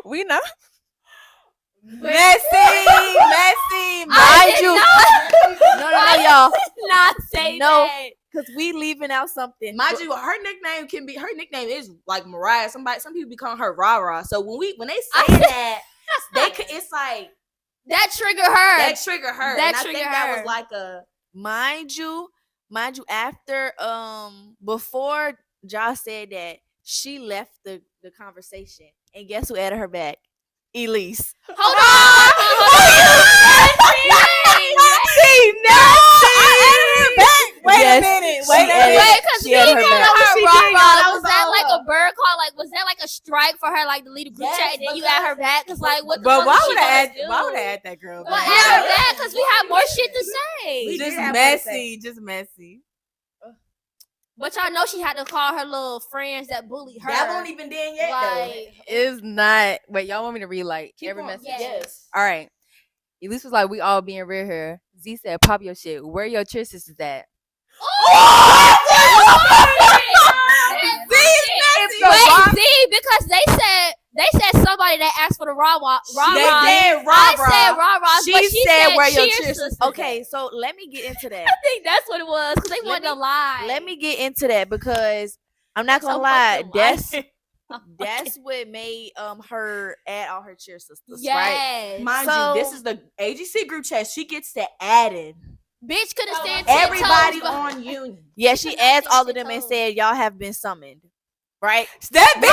We not. Messy. I did No, y'all. not say No. that. Because we leaving out something. Mind you, her nickname is like Mariah. Some people be calling her Rah Rah. So when they say that, it's like That triggered her. that trigger her. That and I trigger think that her. was like a Mind you, after before Josh said that, she left the conversation. And guess who added her back? Elise. Hold on. Wait Yes, a minute. she Wait a added- minute. Wait, because she we had her called back. her She Rah did, Rah. that Was was that all like up. a bird call? Like, was that like a strike for her, like, to leave the group Yes, chat and then you because- add her back? Because, like, what the But fuck why is she would gonna I add? do? Why would I add that girl? Well, back? add her back because we have more shit to say. We Just did have more to messy. Just messy. But y'all know she had to call her little friends that bullied her. that won't even done yet like, It's not. Wait, y'all want me to read like though. every Keep on. message? Yes. All right. Elise was like, "We all being real here." Z said, "Pop your shit. Where your cheer sisters at?" Wait, Z, because they said somebody that asked for the rah rah. They said rah-rah. I said rah rah. She said where your cheer sisters. Okay, so let me get into that. I think that's what it was because they wanted me- to lie. Let me get into that because I'm not gonna So lie. fucking That's what made her add all her cheer sisters, right? yes. Mind So- you, this is the AGC group chat. She gets to add in Bitch could have said everybody 10 toes, but- on Union. Yeah, she She adds said all of shit them and told. said y'all have been summoned. right? That bitch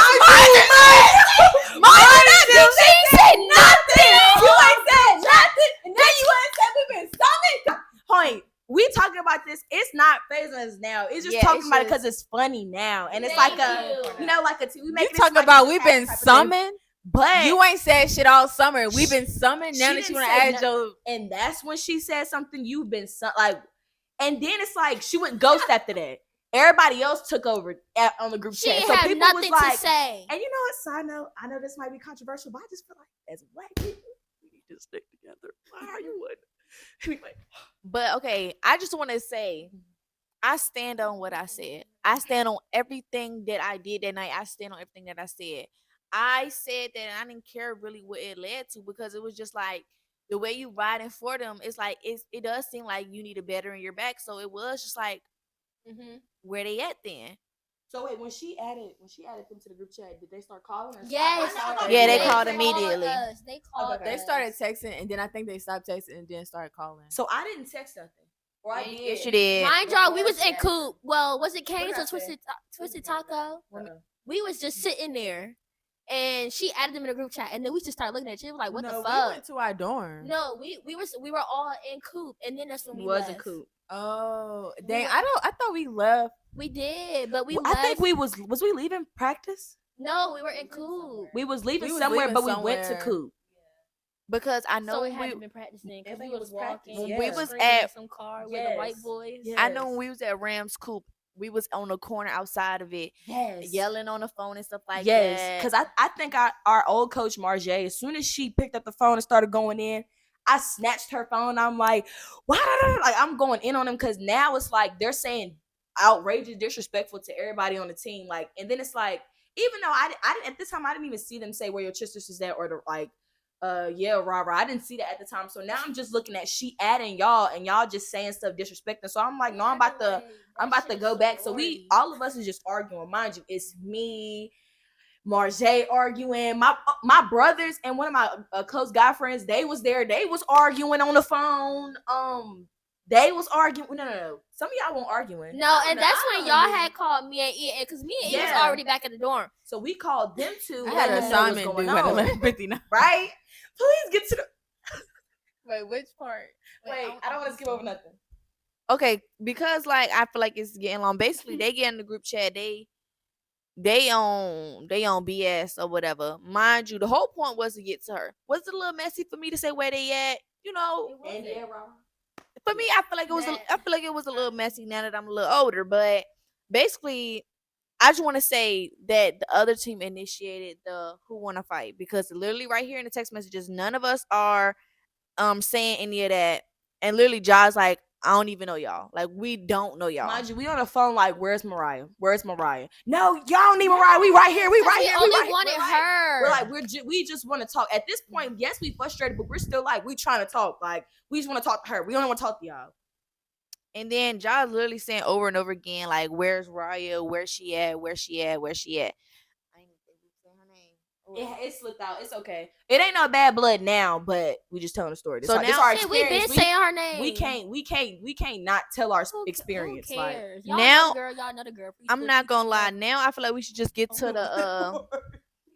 She said nothing. You ain't said nothing, and then you ain't said we've been summoned. Point. We talking about this. It's not phasing us now. It's just talking about it because it's funny now, and it's like like a. We make you talking about we've been summoned, but you ain't said shit all summer. We've been summoned. Now that you want to add your, and that's when she said something. You've been like, and then it's like she went ghost after that. Everybody else took over on the group chat. So people nothing was like, to say. And you know what? Side note, I know this might be controversial, but I just feel like as black people, we need to stick together. Why are you would? But okay, I just want to say, I stand on what I said. I stand on everything that I did that night. I stand on everything that I said. I said that I didn't care really what it led to because it was just like the way you riding for them. It's like it does seem like you need a better in your back. So it was just like, where they at then? So wait, when she added them to the group chat, did they start calling? Yes. Yeah, they called immediately. They called. they started texting, and then I think they stopped texting and then started calling. So I didn't text nothing. Or I did. Yes, you did. Mind y'all, we was in Coop. Well, was it Cane's or Twisted Taco? We was just sitting there, and she added them in a group chat, and then we just started looking at you like, what the fuck? We went to our dorm. No, we were all in Coop, and then that's when we was in left. Coop. Oh, dang! I thought we left. We did, but we. I left. think we was we leaving practice? No, we were in Coop. We was leaving somewhere, but we went to Coop. Because I know so we hadn't been practicing because we was walking. When we was at some car with the white boys. Yes. I know when we was at Rams Coop, we was on the corner outside of it, yelling on the phone and stuff like that. Yes, because I think our old coach Marjay, as soon as she picked up the phone and started going in, I snatched her phone. I'm like, what? Like I'm going in on them because now it's like they're saying outrageous, disrespectful to everybody on the team. Like, and then it's like, even though I didn't at this time, I didn't even see them say where your sisters is at or the like. Rah. I didn't see that at the time. So now I'm just looking at she adding y'all and y'all just saying stuff disrespecting. So I'm like, no, I'm about to go back. So all of us is just arguing. Mind you, it's me, Marjay arguing. My brothers and one of my close guy friends, they was there. They was arguing on the phone. They was arguing. No. Some of y'all weren't arguing. No, and that's when y'all had called me and Ian because me and Ian was already back at the dorm. So we called them two. I had an assignment due at 11:59. Right? Please get to the. Wait, which part? Wait, I don't want to skip over nothing. Okay, because like I feel like it's getting long. Basically, they get in the group chat. They on BS or whatever. Mind you, the whole point was to get to her. Was it a little messy for me to say where they at? You know. For me, I feel like it was a little messy now that I'm a little older. But basically, I just want to say that the other team initiated the who want to fight because literally right here in the text messages, none of us are saying any of that. And literally, John's like, I don't even know y'all. Like, we don't know y'all. Mind you, we on the phone like, where's Mariah? Where's Mariah? No, y'all don't need Mariah. We right here. We right here. We only wanted her. We're like, we just want to talk. At this point, yes, we frustrated, but we're still like, we trying to talk. Like, we just want to talk to her. We only want to talk to y'all. And then John's literally saying over and over again, like, where's Raya? Where's she at? Where's she at? Where's she at? I ain't think we say her name. It slipped out. It's okay. It ain't no bad blood now, but we just telling the story. So now our we've been saying her name. We can't not tell our experience. Who cares? Like, y'all now, girl, y'all know the girl. I'm not gonna lie. Now I feel like we should just get to the.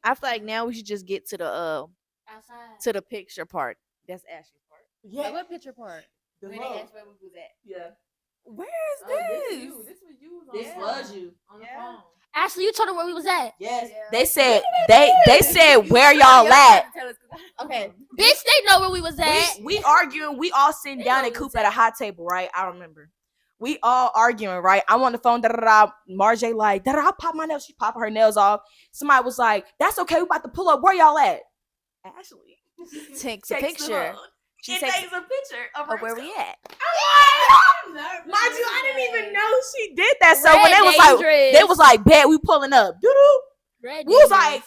I feel like now we should just get to the outside to the picture part. That's Ashley's part. Yeah, what picture part? When they asked where we was at. Yeah. Where is this? This was you on the phone. Ashley, you told her where we was at. Yes. They said they said where y'all at. Okay. Bitch, they know where we was at. We arguing. We all sitting down at Coop at a high table, right? I remember. We all arguing, right? I'm on the phone. Marjay like, I pop my nails. She popping her nails off. Somebody was like, "That's okay. We about to pull up. Where y'all at?" Ashley takes a picture. She takes a picture of where we at. Mind you, I didn't even know she did that. So when they was like, "Bet we pulling up." We was like,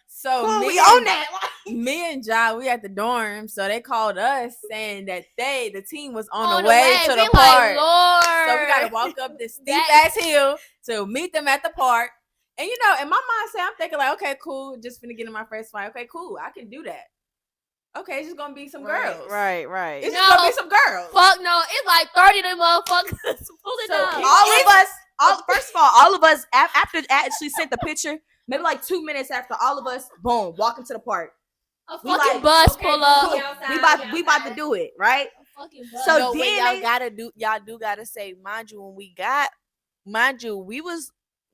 so we on that. Me and John, we at the dorm, so they called us saying that the team was on the way to the park. Lord. So we gotta walk up this steep ass hill to meet them at the park. And you know, in my mindset, I'm thinking like, okay, cool, just finna get in my first fight. Okay, cool, I can do that. Okay, it's just gonna be some girls. Right. It's just gonna be some girls. Fuck no, it's like 30 of them motherfuckers. Pull it up. First of all of us after actually sent the picture, maybe like 2 minutes after, all of us, boom, walking to the park. A fucking bus pull up. Cool. We about to do it, right? A fucking bus. So No, then wait, y'all do gotta say, mind you,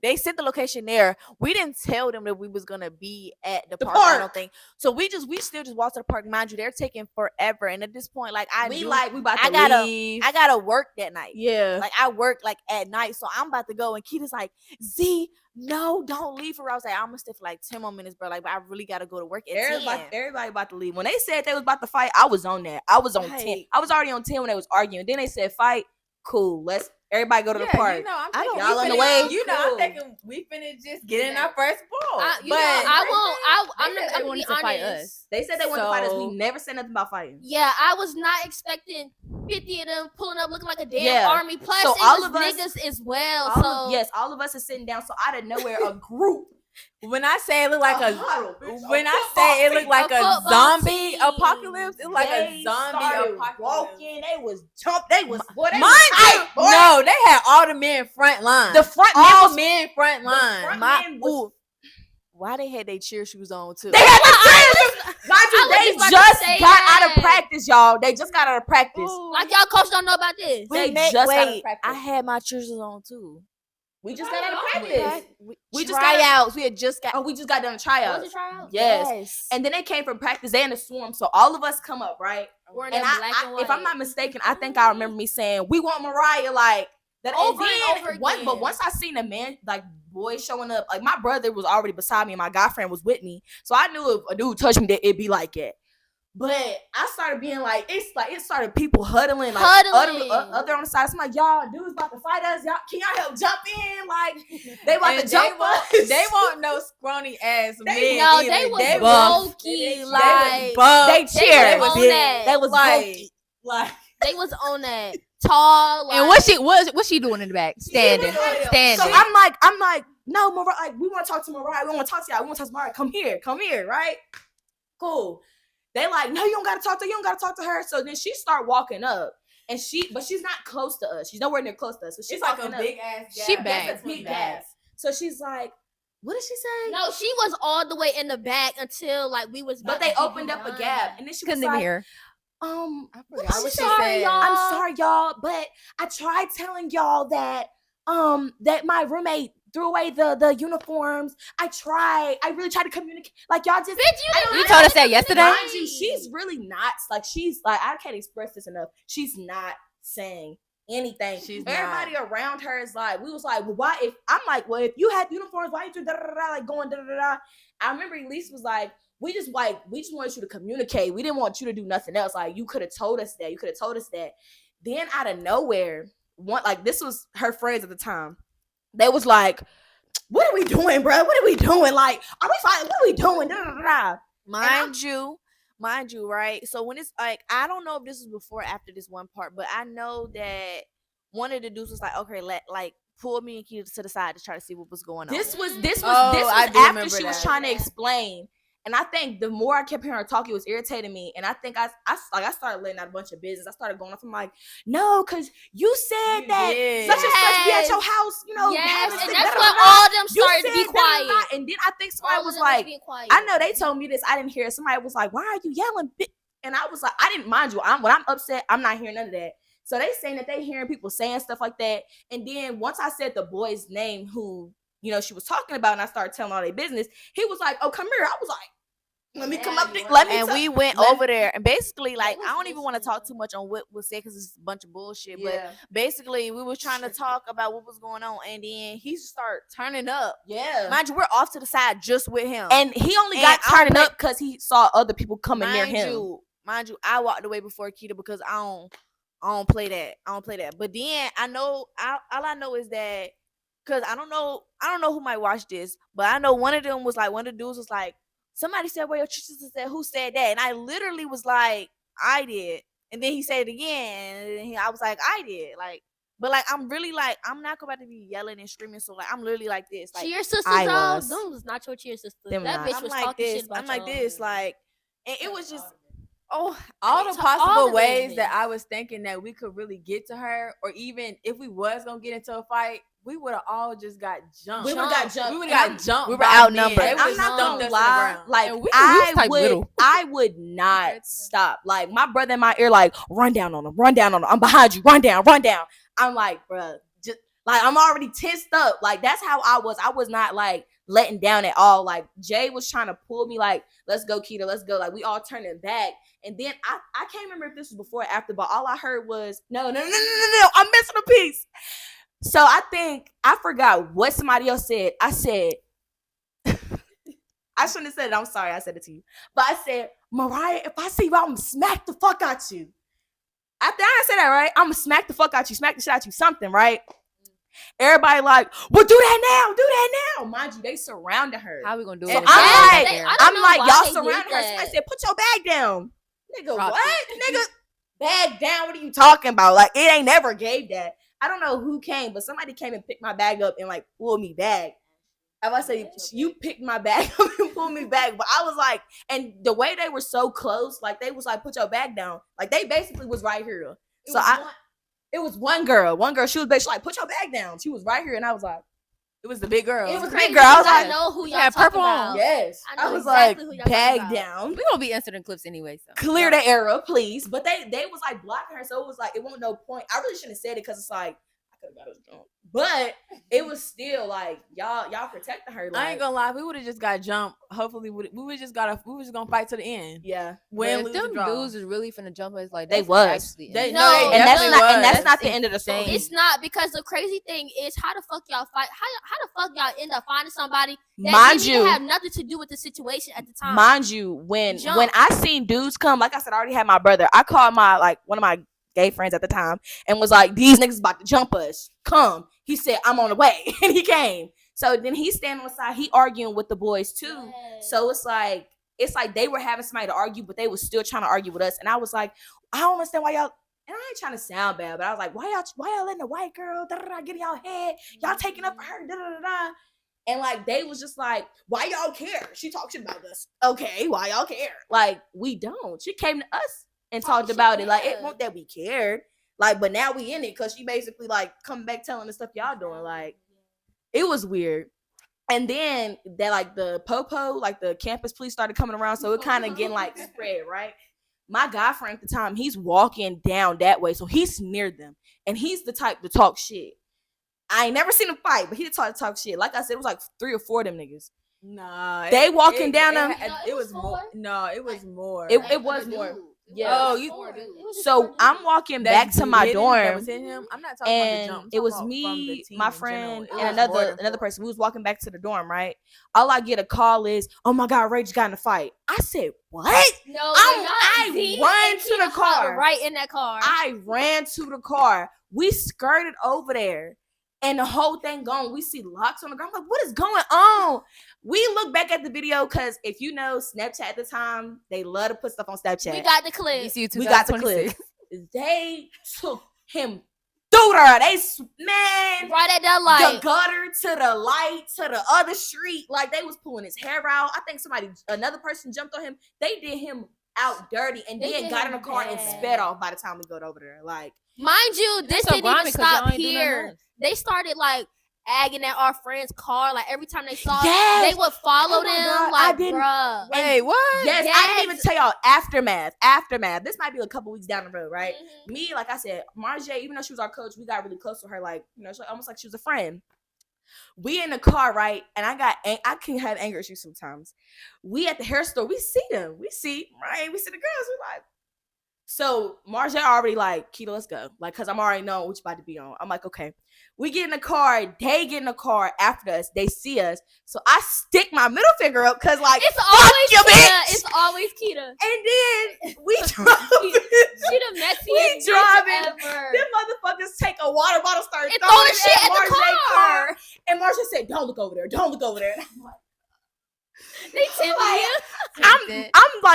they sent the location there. We didn't tell them that we was gonna be at the park. I don't think so. We still just walked to the park. Mind you, they're taking forever. And at this point, like we about to leave. I gotta work that night. Yeah, like I work like at night, so I'm about to go. And Keita's like, Z, no, don't leave for. I was like, I'm gonna stay for like 10 more minutes, bro. Like, but I really gotta go to work at 10. Everybody about to leave. When they said they was about to fight, I was on that. I was on 10. I was already on 10 when they was arguing. Then they said fight. Cool. Let's everybody go to the park. You know, I'm thinking y'all on the way. You know, I'm thinking we finna just get in our first ball. I'm not gonna be honest. They said they wanted to fight us. We never said nothing about fighting. Yeah, I was not expecting 50 of them pulling up looking like a damn army. Plus, so it all was of us, niggas as well. All of us are sitting down. So out of nowhere, a group. When I say it looked like a zombie apocalypse, it was like a zombie apocalypse. Walking, they was jumping, they was no, they had all the men front line. The front men front line. Why they had their cheer shoes on too? They had the cheer shoes. They just got out of practice, y'all. They just got out of practice. Like y'all coach don't know about this. They just got out of practice. I had my cheer shoes on too. We just got out of practice. We just tryouts. We just got done a tryout. Was it tryout? Yes. And then they came from practice. They in the swarm. So all of us come up, right? We're in and if I'm not mistaken, I think I remember me saying, we want Mariah like that over again. But once I seen a man, like boys showing up, like my brother was already beside me and my guy friend was with me. So I knew if a dude touched me that it'd be like it. But I started being like, it started people huddling, like other on the side. So I'm like, y'all, dudes about to fight us. Y'all, can y'all help jump in? Like, they about to jump us. They want no scrawny ass men. No, they was bulky. They cheered. They was bulky. Like they was on that tall. Like, and what's she doing in the back? Standing. So I'm like, no, Mariah. Like, we want to talk to Mariah. We want to talk to y'all. We want to talk to Mariah. Come here, right? Cool. They like, no, you don't gotta talk to her. So then she start walking up, and she's not close to us. She's nowhere near close to us. So she's like a big ass gap. She bad. Big gap. So she's like, what did she say? No, she was all the way in the back until like we was. But they opened up a gap, and then she was like, hear. I'm sorry, y'all, but I tried telling y'all that that my roommate threw away the uniforms. I really tried to communicate. Like y'all just you told us that yesterday. Mind you, she's really not she's like, I can't express this enough. She's not saying anything. Everybody around her is like, we was like, well, why? If you had uniforms, why you do like going da da da? I remember Elise was like, we just wanted you to communicate. We didn't want you to do nothing else. Like, you could have told us that. Then out of nowhere, this was her friends at the time. They was like, what are we doing, bro? What are we doing? Like, are we fighting? What are we doing? Da, da, da. Mind you, right? So when it's like, I don't know if this is before or after this one part, but I know that one of the dudes was like, okay, pull me and Keita to the side to try to see what was going on. This was after she was trying to explain. And I think the more I kept hearing her talk, it was irritating me. And I think I started letting out a bunch of business. I started going off. I'm like, no, because you said that such and such be at your house, Yes, and that's when all them started to be quiet. And then I think somebody was like, I know they told me this. I didn't hear it. Somebody was like, why are you yelling? And I was like, I didn't mind you. When I'm upset, I'm not hearing none of that. So they saying that they hearing people saying stuff like that. And then once I said the boy's name who, she was talking about, and I started telling all their business, he was like, oh, come here. I was like, let me come up there. We went over there, and basically, like, I don't even want to talk too much on what was said because it's a bunch of bullshit. Yeah. But basically, we were trying to talk about what was going on, and then he started turning up. Yeah, mind you, we're off to the side just with him, and he only got turning up because he saw other people coming near him. Mind you, I walked away before Keita because I don't play that. But then I know, all I know is that because I don't know who might watch this, but I know one of the dudes was like, somebody said, well, your sister said, who said that? And I literally was like, I did. And then he said it again. And I was like, I did. Like, but like, I'm really like, I'm not about to be yelling and screaming. So like, I'm literally like this. Like, cheer sisters, though? Those was not your cheer sisters. That bitch was talking shit about I'm like this. Like, and it was just, Oh, all the to possible all of those ways that things. I was thinking that we could really get to her, or even if we was gonna get into a fight, we would have all just got jumped. We would have got jumped. We would And have got jumped. we were by outnumbered. men. They And would I'm not stumped gonna us to the lie, ground. like And we was type little. I would not stop. Like my brother in my ear, like run down on him, run down on him. I'm behind you, run down, run down. I'm like, bruh, just like I'm already tensed up. Like that's how I was. I was not like letting down at all. Like Jay was trying to pull me, like let's go, Keita, let's go. Like we all turning back, and then I can't remember if this was before or after, but all I heard was no, I'm missing a piece. So I think I forgot what somebody else said. I said, I shouldn't have said it. I'm sorry I said it to you. But I said, Mariah, if I see you, I'm going to smack the fuck out you. After I said that, right? I'm going to smack the fuck out you, smack the shit out you, something, right? Everybody like, well, do that now. Mind you, they surrounded her. How we gonna do So it? I'm like, y'all surrounded surrounded her. Somebody said, put your bag down. Nigga, Drop what? Nigga, bag down. What are you talking about? Like, it ain't never gave that. I don't know who came, but somebody came and picked my bag up and like pulled me back. If I say you picked my bag up and pulled me back, but I was like, and the way they were so close, like they was like, put your bag down. Like they basically was right here. It was one girl. She was basically like, put your bag down. She was right here, and I was like, It was the big girl. it was Crazy big girl. I was because like, know who y'all Yeah, talking purple on. about. yes. I know I was exactly who like, y'all bag talking about. down. We gonna be incident clips anyway. So Clear the era, please. But they was like blocking her, so it was like it wasn't no point. I really shouldn't have said it because it's like I could have got us drunk. But it was still like y'all protecting her. Like, I ain't gonna lie, we would have just got jumped. Hopefully, we was just gonna fight to the end. yeah. Win, if lose, them or draw. dudes is really finna jump us, like They that's was. actually They- No, no, they And that's definitely not and that's was. not the end of the story. It's not, because the crazy thing is how the fuck y'all fight. How the fuck y'all end up finding somebody that Mind didn't even you, have nothing to do with the situation at the time. mind you, when Jump. I seen dudes come, like I said, I already had my brother. I called my like one of my gay friends at the time and was like, these niggas about to jump us. Come. He said, I'm on the way. And he came. So then he standing on the side, he arguing with the boys too. Yes. So it's like they were having somebody to argue, but they was still trying to argue with us. And I was like, I don't understand why y'all, and I ain't trying to sound bad, but I was like, why y'all letting the white girl get in y'all head? Y'all taking up for her, And like they was just like, why y'all care? She talks shit about us. Okay, why y'all care? Like, we don't. She came to us and talked about it. Like, it won't that we cared. Like, but now we in it because she basically like coming back telling the stuff y'all doing. Like, it was weird. And then that like the popo, like the campus police started coming around, so it kind of getting like spread, right? My guy friend at the time, he's walking down that way, so he's near them, and he's the type to talk shit. I ain't never seen him fight, but he the type to talk shit. Like I said, it was like 3 or 4 of them niggas. Nah, They walking down them. It was more. No, it was more. It was more. Yeah. Oh, So I'm walking back to my That dorm, was in him. I'm not talking and about the jump. it was me, my friend, and another person. We was walking back to the dorm, right? All I get a call is, "Oh my God, Ray just got in a fight." I said, "What?" No, I run to the car. Right in that car. I ran to the car. We skirted over there, and the whole thing gone. We see locks on the ground. I'm like, what is going on? We look back at the video because if you know Snapchat at the time, they love to put stuff on Snapchat. We got the clip. We got the clip. They took him through there. Man, Right at that light. the gutter to the light to the other street. Like they was pulling his hair out. I think another person jumped on him. They did him out dirty and They then did got in him the car and bad. sped off by the time we got over there. Like, Mind you, this so didn't grimy even 'cause y'all stop ain't do nothing here. else. They started like agging at our friend's car. Like every time they saw Yes. it, they would follow Oh my them. God, I Like, didn't- bruh. Wait, what? yes, I didn't even tell y'all aftermath. This might be a couple weeks down the road, right? Mhm. Me, like I said, Marjay, even though she was our coach, we got really close to her. Like, you know, almost like she was a friend. We in the car, right? And I can have anger issues sometimes. We at the hair store, we see them. We see the girls. We like. So Marjay already like, Keita, let's go. Like, cause I'm already knowing what you about to be on. I'm like, okay. We get in the car, they get in the car after us, they see us. So I stick my middle finger up cause like It's always you, Keita. bitch. It's always Keita. and then we She driving. the messiest We bitch driving. ever. Them motherfuckers take a water bottle, start And throwing throwing it shit at the Marjay's car. And Marcia said, "Don't look over there. Don't look over there." And I'm like, They tipping Like,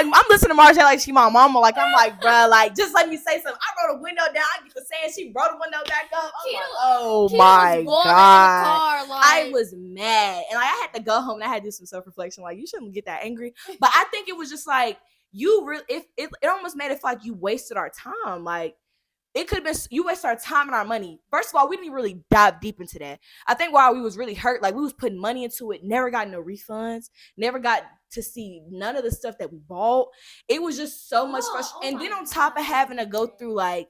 you. I'm listening to Marjay like she my mama. Like I'm like, bruh, like just let me say something. I rolled a window down. I get the saying she rolled the window back up. I'm like, oh Keita my was boiling god. in the car, like, I was mad, and like, I had to go home and I had to do some self reflection. Like, you shouldn't get that angry, but I think it was just like you really, if it almost made it feel like you wasted our time. Like, it could have been you wasted our time and our money. First of all, we didn't really dive deep into that. I think while we was really hurt, like we was putting money into it, never got no refunds, never got to see none of the stuff that we bought. It was just so much frustration. And then on top of having to go through like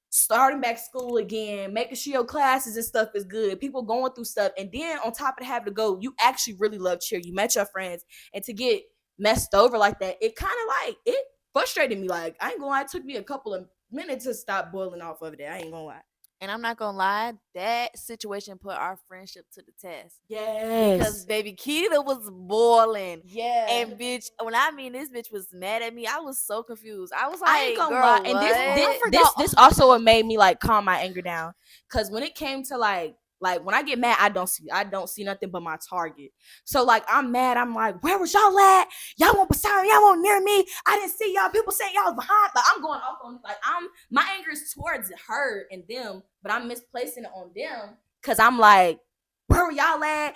starting back school again, making sure your classes and stuff is good, people going through stuff, and then on top of having to go, you actually really love cheer, you met your friends, and to get messed over like that, it kind of like it frustrated me. Like, I ain't gonna lie, it took me a couple of minutes to stop boiling off of it. I ain't gonna lie. And I'm not gonna lie, that situation put our friendship to the test. Yes. Because baby Keita was boiling. Yeah. And bitch, when I mean this bitch was mad at me, I was so confused. I was like, I ain't gonna girl, lie. what? And this also what made me like calm my anger down. Cause when it came to like when I get mad, I don't see nothing but my target. So like I'm mad. I'm like, where was y'all at? Y'all won't beside me. Y'all won't near me. I didn't see y'all. People saying y'all was behind. Like I'm going off on my anger is towards her and them, but I'm misplacing it on them. Cause I'm like, where were y'all at?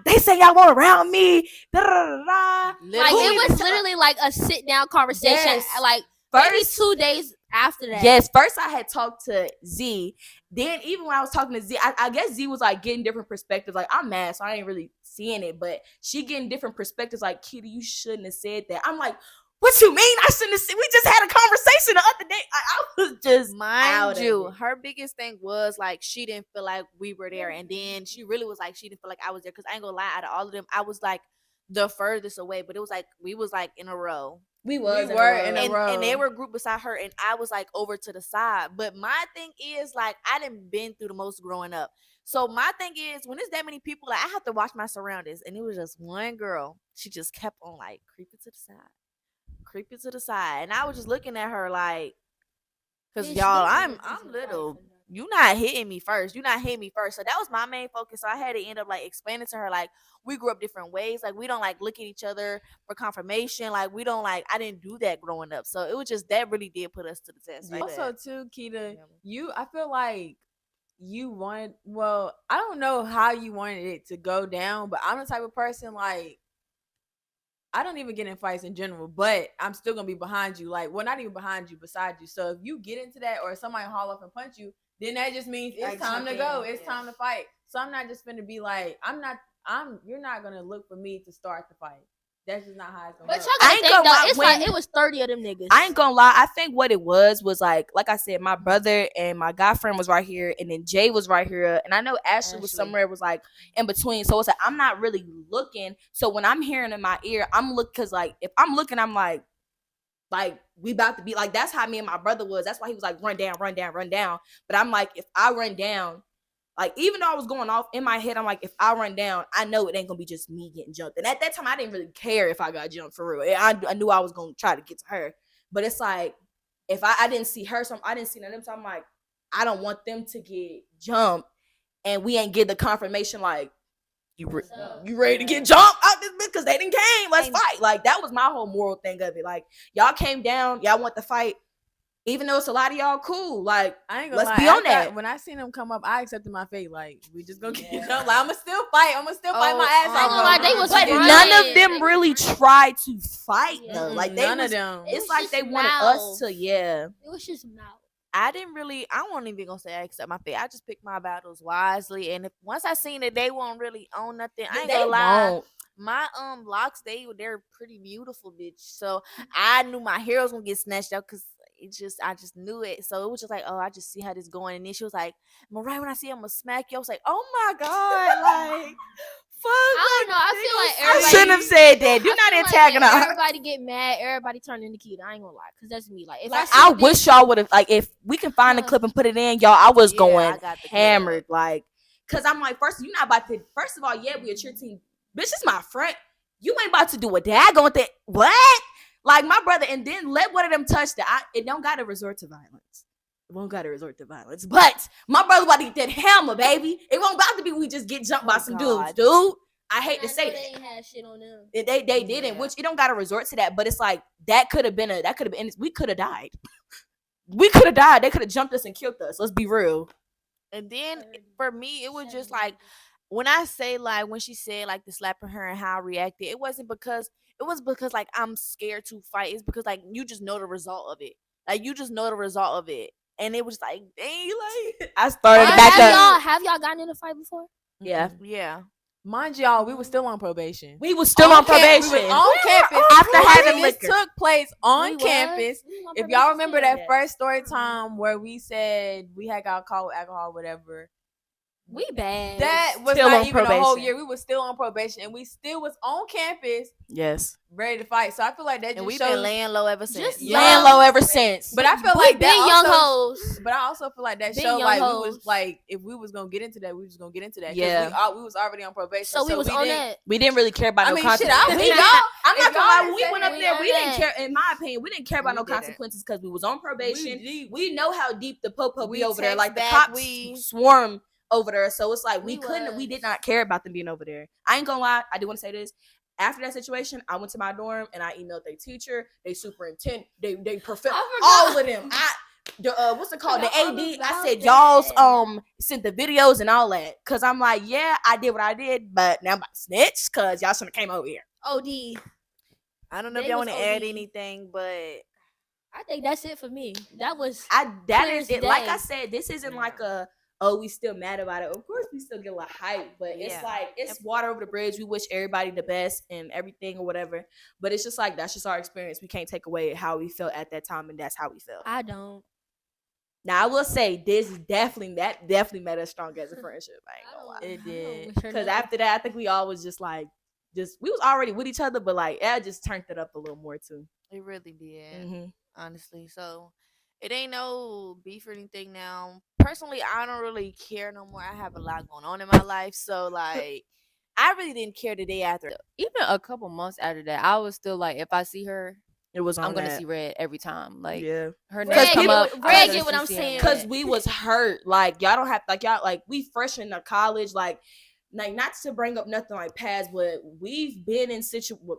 They say y'all weren't around me. Da, da, da, da. Like it was literally like a sit down conversation. Yes. Like maybe 2 days after that. Yes, first I had talked to Z. Then even when I was talking to Z, I guess Z was like getting different perspectives. Like I'm mad, so I ain't really seeing it, but she getting different perspectives. Like, Kitty, you shouldn't have said that. I'm like, what you mean? I shouldn't have said. We just had a conversation the other day. I was just mind you, her biggest thing was like she didn't feel like we were there, and then she really was like she didn't feel like I was there. Because I ain't gonna lie, out of all of them, I was like the furthest away, but it was like we was like in a row. We were in a row. And they were grouped beside her, and I was like over to the side. But my thing is, like, I done been through the most growing up. So my thing is, when there's that many people, like, I have to watch my surroundings. And it was just one girl. She just kept on like creeping to the side. And I was just looking at her like, because y'all, I'm little. You not hitting me first. So that was my main focus. So I had to end up like explaining to her, like, we grew up different ways. Like, we don't like look at each other for confirmation. Like, we don't like, I didn't do that growing up. So it was just, that really did put us to the test. Right? Also too, Keita, I feel like you wanted, well, I don't know how you wanted it to go down, but I'm the type of person, like, I don't even get in fights in general, but I'm still gonna be behind you. Like, well, not even behind you, beside you. So if you get into that, or somebody haul up and punch you, then that just means it's time to go. It's time to fight. So I'm not just gonna be like, you're not gonna look for me to start the fight. That's just not how it's gonna go. But go. y'all gotta think though, it's like it was 30 of them niggas. I ain't gonna lie. I think what it was like I said, my brother and my guy friend was right here, and then Jay was right here, and I know Ashley was somewhere, was like in between. So it's like I'm not really looking. So when I'm hearing in my ear, I'm looking, because like if I'm looking, I'm like we about to be like, that's how me and my brother was. That's why he was like run down. But I'm like, if I run down, like, even though I was going off in my head, I'm like, if I run down, I know it ain't gonna be just me getting jumped. And at that time, I didn't really care if I got jumped, for real. I knew I was gonna try to get to her. But it's like, if I didn't see her, so I didn't see none of them, so I'm like, I don't want them to get jumped, and we ain't get the confirmation like, you ready to get jumped out this bitch because they didn't came. Let's fight. Like, that was my whole moral thing of it. Like, y'all came down, y'all want to fight. Even though it's a lot of y'all cool, like, I ain't gonna let's lie, be on that. When I seen them come up, I accepted my fate. Like, we just gonna get jumped. Like, I'ma still fight my ass off. Like, they was but none of them really tried to fight though. Like, none of them. It's like they wanted us to. It was just mouth. I wasn't even gonna say I accept my fate. I just picked my battles wisely, and once I seen that they won't really own nothing, I ain't gonna lie. My locks, they're pretty beautiful, bitch. So I knew my hair was gonna get snatched out, because I just knew it. So it was just like, oh, I just see how this going. And then she was like, right when I see I'm gonna smack you, I was like, oh my god, like, fuck. I don't know. I feel like everybody, I shouldn't have said that. Do not antagonize. Like everybody get mad. Everybody turn into Keita. I ain't gonna lie, because that's me. Like, if I wish y'all would have, like, if we can find the clip and put it in, y'all. I was going hammered, like, cause I'm like, first of all, yeah, we a cheer team. Bitch, it's my friend. You ain't about to do a daggone thing. What? Like, my brother, and then let one of them touch that. It don't gotta resort to violence. It won't gotta resort to violence. But my brother about to get that hammer, baby. It won't about to be we just get jumped by some dudes, dude. I hate to say that. They ain't had shit on them. They didn't, which it don't gotta resort to that. But it's like, we could have died. We could have died. They could have jumped us and killed us. Let's be real. And then for me, it was just like, when I say, like, when she said like the slapping her and how I reacted, it wasn't because it was because like I'm scared to fight. It's because like you just know the result of it. Like you just know the result of it. And it was like, dang, like I started Have back up. y'all gotten in a fight before? Yeah. yeah. Mind y'all, we were still on probation. We was still on probation. We was on campus after having this liquor. took place on We campus. was on If y'all probation remember still. that first story time where we said we had got caught with alcohol, whatever. We bad. That was Still not on even a whole probation. year. We was still on probation, and we still was on campus, Yes. ready to fight. So I feel like that And just we've shows. been laying low ever since. Just Yeah. Laying low ever since. But I feel we like been that young also, hoes. But I also feel like that Been showed young like we hoes. was like if we was gonna get into that, we was gonna get into that. 'Cause Yeah. we was already on probation, So we was on didn't- that. we didn't really care about I no mean, consequences. shit, I'm not gonna lie. When we said went up we there, on we didn't that. care. In my opinion, we didn't care about We no didn't. consequences because we was on probation. We- We know how deep the po We be over there. text Like the back, cops we- swarm over there. So it's like we We did not care about them being over there. I ain't gonna lie. I do want to say this. After that situation, I went to my dorm and I emailed their teacher, they superintendent, they professor, all of them. What's it called? The AD. I said y'all's sent the videos and all that. Cause I'm like, yeah, I did what I did, but now I'm about to snitch cause y'all shouldn't have came over here. OD. I don't know if They y'all was want to add OD. anything, but I think that's it for me. That was That Clear is as it. Like day. I said, this isn't like we still mad about it. Of course we still get a lot of hype, but it's Yeah. like it's water over the bridge. We wish everybody the best and everything or whatever. But it's just like that's just our experience. We can't take away how we felt at that time, and that's how we felt. I don't. Now I will say this is definitely made us strong as a friendship. I ain't gonna lie. It did. Because after that, I think we all was just like we was already with each other, but like it just turned it up a little more too. it really did. Mm-hmm. Honestly. So it ain't no beef or anything now. Personally, I don't really care no more. I have a lot going on in my life. So like I really didn't care the day after. Even a couple months after that, I was still like, if I see her, It was on I'm gonna that. see red every time. Like Yeah. her Red name come get up. what- I'm Red gonna get what see I'm him saying. red. Because we was hurt. Like y'all don't have y'all we fresh in the college, like not to bring up nothing like past, but we've been in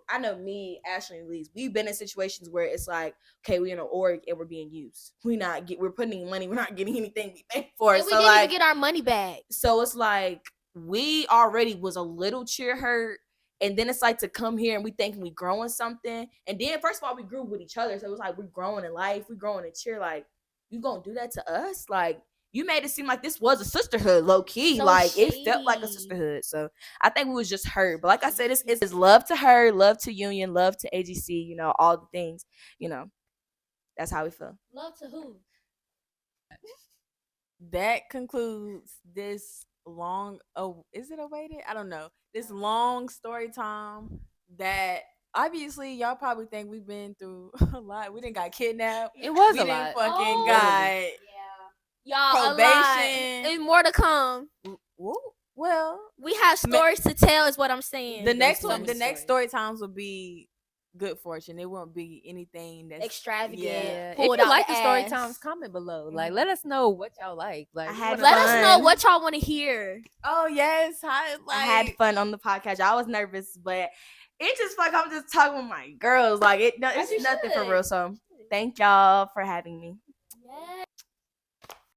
I know me, Ashley and Lise, we've been in situations where it's like, okay, we're in an org and we're being used. We're putting in money, we're not getting anything we pay for. And we So didn't like even get our money back. so it's like we already was a little cheer hurt. And then it's like to come here and we thinking we growing something. And then first of all, we grew with each other. So it was like we're growing in life, we're growing in cheer. Like, you gonna do that to us? Like, you made it seem like this was a sisterhood, low key. So Like it felt like a shady. sisterhood. So I think we was just hurt. But like I said, it's love to her, love to Union, love to AGC, all the things, That's how we feel. Love to who? That concludes this long. Oh, is it awaited? I don't know. This long story time that obviously y'all probably think we've been through a lot. We didn't got kidnapped. It was We a didn't lot. fucking Oh. got Y'all, probation. a lot. There's more to come. Well, We have stories to tell, is what I'm saying. the next so one, many the next stories. story times will be good fortune. It won't be anything that's Extravagant. Yeah. If Pulled you out like the the story ass. times, comment below. Like, let us know what y'all like. Like, I we had wanna Let know. us fun. know what y'all want to hear. Oh yes, I had fun on the podcast. I was nervous, but it just like I'm just talking with my girls. Like As you it's nothing for should. real. So thank y'all for having me. Yes.